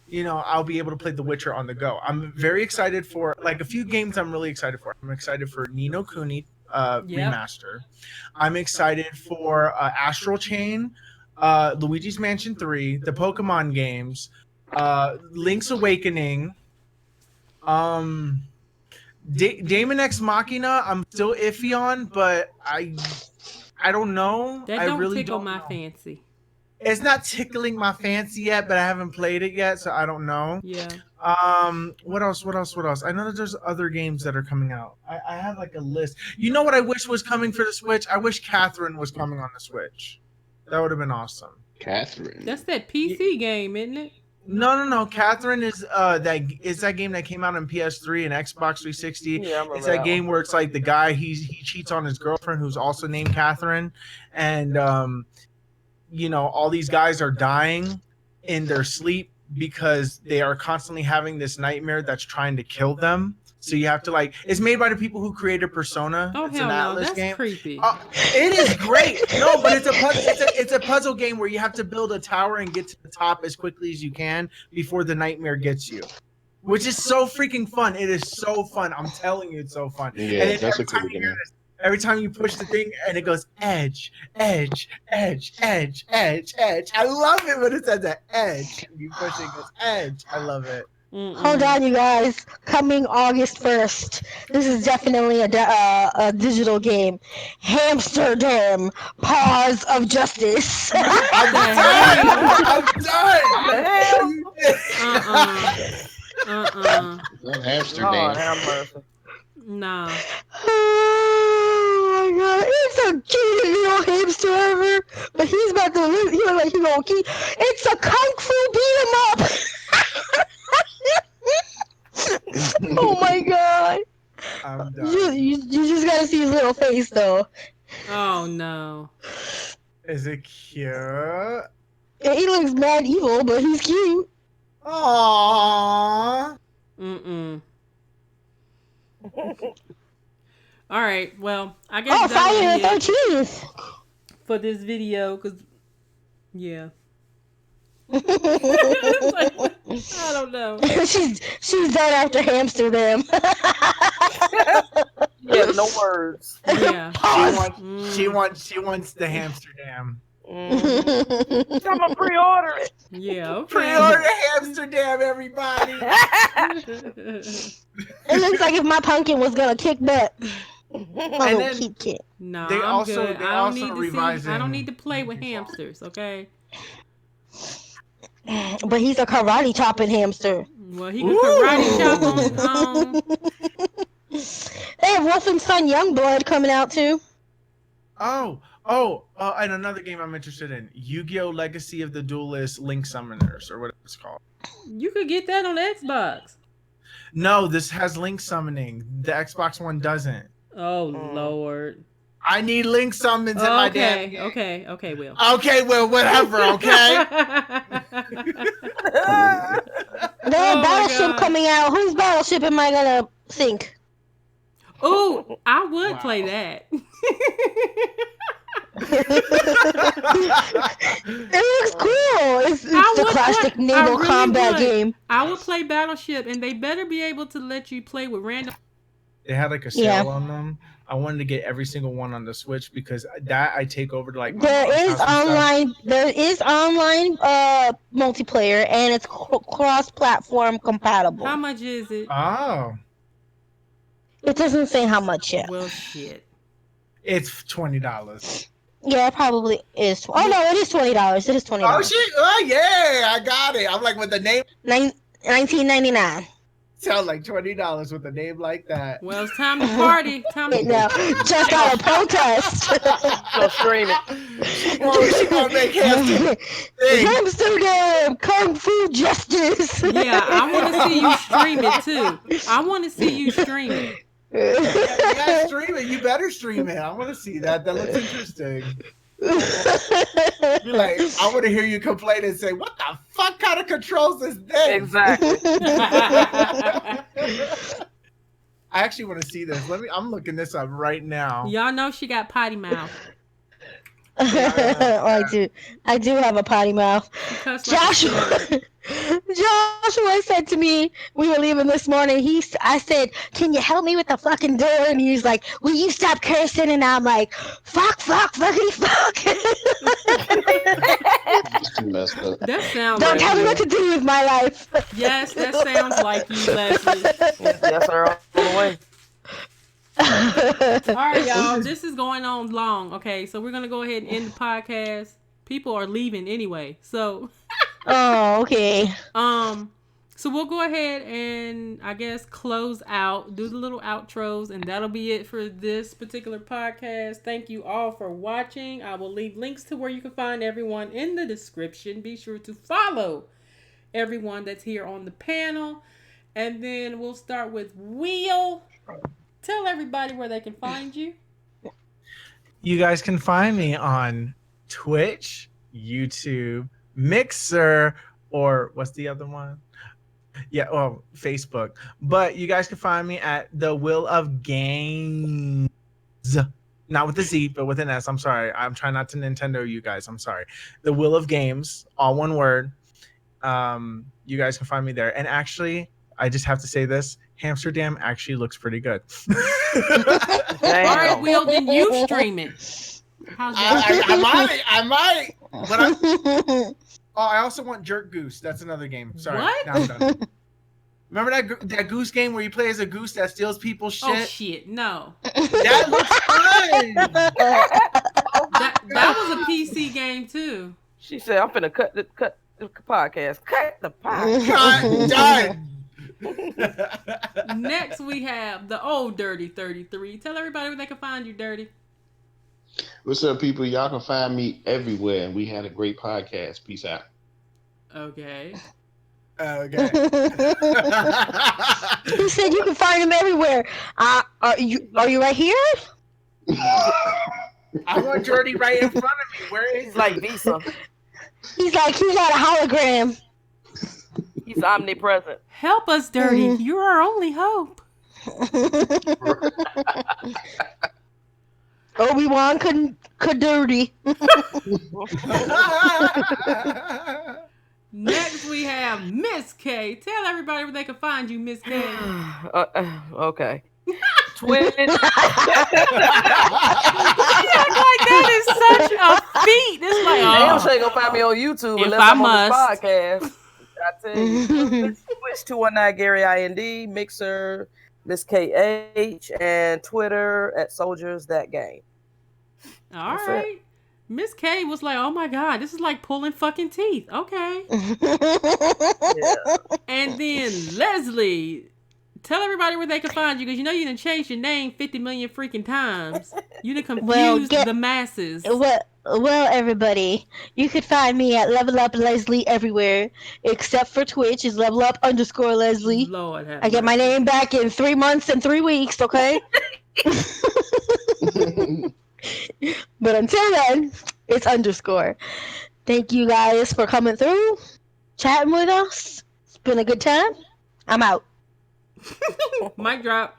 Speaker 2: you know, I'll be able to play The Witcher on the go. I'm very excited for like a few games I'm really excited for. I'm excited for Ni no Kuni remaster. I'm excited for Astral Chain, Luigi's Mansion 3, the Pokemon games, Link's Awakening, Daemon X Machina. I'm still iffy on, but I don't know.
Speaker 1: That
Speaker 2: I
Speaker 1: don't
Speaker 2: really
Speaker 1: tickle
Speaker 2: don't
Speaker 1: my
Speaker 2: know.
Speaker 1: fancy.
Speaker 2: It's not tickling my fancy yet, but I haven't played it yet, so I don't know.
Speaker 1: Yeah.
Speaker 2: What else? I know that there's other games that are coming out. I have like a list. You know what I wish was coming for the Switch? I wish Catherine was coming on the Switch. That would have been awesome.
Speaker 6: Catherine.
Speaker 1: That's that PC game, isn't it?
Speaker 2: No. Catherine is that game that came out on PS3 and Xbox 360.
Speaker 5: Yeah, I remember
Speaker 2: It's that game
Speaker 5: one.
Speaker 2: where it's like the guy he cheats on his girlfriend who's also named Catherine, and you know, all these guys are dying in their sleep because they are constantly having this nightmare that's trying to kill them. So you have to like, it's made by the people who created Persona.
Speaker 1: Oh,
Speaker 2: It's
Speaker 1: hell
Speaker 2: an
Speaker 1: no.
Speaker 2: Atlas
Speaker 1: That's
Speaker 2: game.
Speaker 1: creepy.
Speaker 2: It is great. No, but it's a puzzle game where you have to build a tower and get to the top as quickly as you can before the nightmare gets you. Which is so freaking fun. It is so fun. I'm telling you, it's so fun.
Speaker 6: Yeah,
Speaker 2: And then
Speaker 6: that's a
Speaker 2: every time
Speaker 6: cool
Speaker 2: you
Speaker 6: game.
Speaker 2: hear this, every time you push the thing and it goes edge, edge, edge, edge, edge, edge. I love it when it says that edge. You push it, it goes edge. I love it.
Speaker 3: Hold on, you guys. Coming August 1st. This is definitely a digital game. Hamsterdam, Paws of Justice.
Speaker 2: I'm done.
Speaker 6: Not Amsterdam.
Speaker 5: Lord have mercy.
Speaker 1: Nah.
Speaker 3: Oh my God. It's a cute little hamster ever. But he's about to live. He look like he's gonna keep. It's a kung fu beat 'em up. Oh my God.
Speaker 2: I'm done.
Speaker 3: You just gotta see his little face though.
Speaker 1: Oh, no.
Speaker 2: Is it cute?
Speaker 3: He looks mad evil, but he's cute.
Speaker 2: Aww.
Speaker 1: Mm-mm. All right. Well, I guess
Speaker 3: Oh,
Speaker 1: that
Speaker 3: Friday
Speaker 1: would
Speaker 3: the
Speaker 1: be it
Speaker 3: 13th.
Speaker 1: for this video, cause yeah. It's like, I don't know.
Speaker 3: she's done after Amsterdam.
Speaker 5: Yeah, no words.
Speaker 1: Yeah.
Speaker 2: She wants the Hamsterdam.
Speaker 5: Mm-hmm. I'm gonna pre-order it.
Speaker 1: Yeah. Okay.
Speaker 2: Pre-order Hamsterdam, everybody.
Speaker 3: It looks like if my pumpkin was gonna kick butt. My little
Speaker 2: then-
Speaker 3: cute kid.
Speaker 1: No,
Speaker 2: They
Speaker 1: I'm
Speaker 2: also-
Speaker 1: good.
Speaker 2: they
Speaker 1: I don't
Speaker 2: also
Speaker 1: need to see. I
Speaker 2: revising
Speaker 1: don't need to play with
Speaker 2: Goofy Fall.
Speaker 1: hamsters. Okay.
Speaker 3: But he's a karate chopping hamster.
Speaker 1: Well, he can karate chop on.
Speaker 3: They have Wolfenstein Youngblood coming out too.
Speaker 2: Oh, and another game I'm interested in: Yu-Gi-Oh! Legacy of the Duelist Link Summoners, or whatever it's called.
Speaker 1: You could get that on Xbox.
Speaker 2: No, this has Link summoning. The Xbox One doesn't.
Speaker 1: Oh Lord.
Speaker 2: I need Link summons in my damn
Speaker 1: Okay.
Speaker 2: game.
Speaker 1: Okay, Will.
Speaker 2: Okay, well, whatever. Okay.
Speaker 3: They have
Speaker 1: Oh my
Speaker 3: Battleship
Speaker 1: God.
Speaker 3: coming out. Whose Battleship am I gonna think?
Speaker 1: Ooh, I would
Speaker 2: Wow.
Speaker 1: play that.
Speaker 3: It looks cool. It's
Speaker 1: I
Speaker 3: the
Speaker 1: would
Speaker 3: classic
Speaker 1: play- I
Speaker 3: naval
Speaker 1: really
Speaker 3: combat
Speaker 1: would.
Speaker 3: game.
Speaker 1: I would play Battleship, and they better be able to let you play with random.
Speaker 2: They had like a sale
Speaker 3: Yeah.
Speaker 2: on them. I wanted to get every single one on the Switch because that I take over to like. my
Speaker 3: There
Speaker 2: mom's
Speaker 3: is
Speaker 2: house and stuff.
Speaker 3: online. There is online multiplayer, and it's cross-platform compatible.
Speaker 1: How much is it?
Speaker 2: Oh,
Speaker 3: It doesn't say how much yet.
Speaker 1: Well, shit.
Speaker 2: it's $20.
Speaker 3: Yeah, it probably is. Oh no, it is $20. It is $20.
Speaker 2: Oh shit! Oh yeah, I got it. I'm like with the name.
Speaker 3: $19.99.
Speaker 2: Sound like $20 with a name like that.
Speaker 1: Well, it's time to party. Time to.
Speaker 3: No, just out of protest.
Speaker 5: Go stream it.
Speaker 2: She gonna make hamster thing.
Speaker 3: Amsterdam, Kung Fu Justice.
Speaker 1: Yeah, I want to see you stream it too. I want to see you stream it.
Speaker 2: Yeah, stream it. You better stream it. I want to see that. That looks interesting. Be like, I want to hear you complain and say, "What the fuck kind of controls is this?"
Speaker 5: Exactly.
Speaker 2: I actually want to see this. I'm looking this up right now.
Speaker 1: Y'all know she got potty mouth.
Speaker 3: I do have a potty mouth.
Speaker 1: She cussed like a
Speaker 3: Joshua said to me, we were leaving this morning. I said, "Can you help me with the fucking door?" And he's like, "Will you stop cursing?" And I'm like, fuckity fuck.
Speaker 4: Messed up.
Speaker 1: That sounds
Speaker 3: Don't
Speaker 1: like
Speaker 3: tell me
Speaker 1: you.
Speaker 3: what to do with my life.
Speaker 1: Yes, that sounds like you, Leslie.
Speaker 5: Yes, sir. All the way.
Speaker 1: All right, y'all. This is going on long. Okay, so we're gonna go ahead and end the podcast. People are leaving anyway, so
Speaker 3: Oh, okay.
Speaker 1: so we'll go ahead and I guess close out, do the little outros, and that'll be it for this particular podcast. Thank you all for watching. I will leave links to where you can find everyone in the description. Be sure to follow everyone that's here on the panel, and then we'll start with Will. Tell everybody where they can find you.
Speaker 2: You guys can find me on Twitch, YouTube, Mixer, or what's the other one? Yeah, well, Facebook. But you guys can find me at The Will of Games. Not with a Z, but with an S. I'm sorry. I'm trying not to Nintendo you guys. I'm sorry. The Will of Games, all one word. You guys can find me there. And actually, I just have to say this. Amsterdam actually looks pretty good.
Speaker 1: All right, Will, then you stream it. How's that?
Speaker 2: I might. But I also want Jerk Goose. That's another game. Sorry.
Speaker 1: What?
Speaker 2: Now I'm done. Remember that goose game where you play as a goose that steals people's shit?
Speaker 1: Oh shit, no.
Speaker 2: That looks good.
Speaker 1: That was a PC game too.
Speaker 5: She said, "I'm finna cut the podcast. Cut the podcast."
Speaker 2: Done.
Speaker 1: Next we have the old Dirty 33. Tell everybody where they can find you, Dirty.
Speaker 6: What's up, people? Y'all can find me everywhere, and we had a great podcast. Peace out.
Speaker 1: Okay.
Speaker 2: Okay.
Speaker 3: He said you can find him everywhere. Are you right here?
Speaker 2: I want Dirty right in front of me. Where is
Speaker 5: It's like Visa.
Speaker 3: He's like, he got a hologram.
Speaker 5: He's omnipresent.
Speaker 1: Help us, Dirty. You're our only hope.
Speaker 3: Obi-Wan could dirty.
Speaker 1: Next, we have Miss K. Tell everybody where they can find you, Miss K.
Speaker 5: Okay. Twitch.
Speaker 1: You act like that is such a feat. It's like,
Speaker 5: Damn, she ain't gonna find me on YouTube
Speaker 1: If
Speaker 5: unless
Speaker 1: I
Speaker 5: I'm on
Speaker 1: must.
Speaker 5: this podcast. I tell you, Twitch 219 Gary IND, Mixer, Miss KH, and Twitter at Soldiers That Game.
Speaker 1: all
Speaker 5: That's it.
Speaker 1: right. Miss K was like, oh my God, this is like pulling fucking teeth. Okay.
Speaker 5: Yeah.
Speaker 1: And then Leslie, tell everybody where they can find you because you know you done changed your name 50 million freaking times. You done confused the masses.
Speaker 3: Well, everybody, you could find me at Level Up Leslie everywhere except for Twitch. Is Level Up _Leslie.
Speaker 1: Lord have
Speaker 3: I get my
Speaker 1: mercy.
Speaker 3: name back in 3 months and 3 weeks. Okay. But until then, it's _. Thank you guys for coming through, chatting with us. It's been a good time. I'm out.
Speaker 1: Mic drop.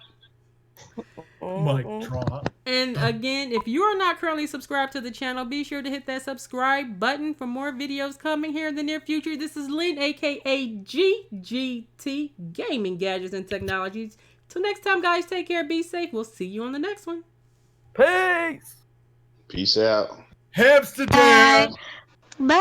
Speaker 2: Mic drop.
Speaker 1: And again, if you are not currently subscribed to the channel, be sure to hit that subscribe button for more videos coming here in the near future. This is Lynn, aka GGT, Gaming Gadgets and Technologies. Till next time, guys, take care, be safe. We'll see you on the next one.
Speaker 5: Peace.
Speaker 4: Peace out.
Speaker 2: Hipster
Speaker 3: Bye.
Speaker 2: dance.
Speaker 3: Bye.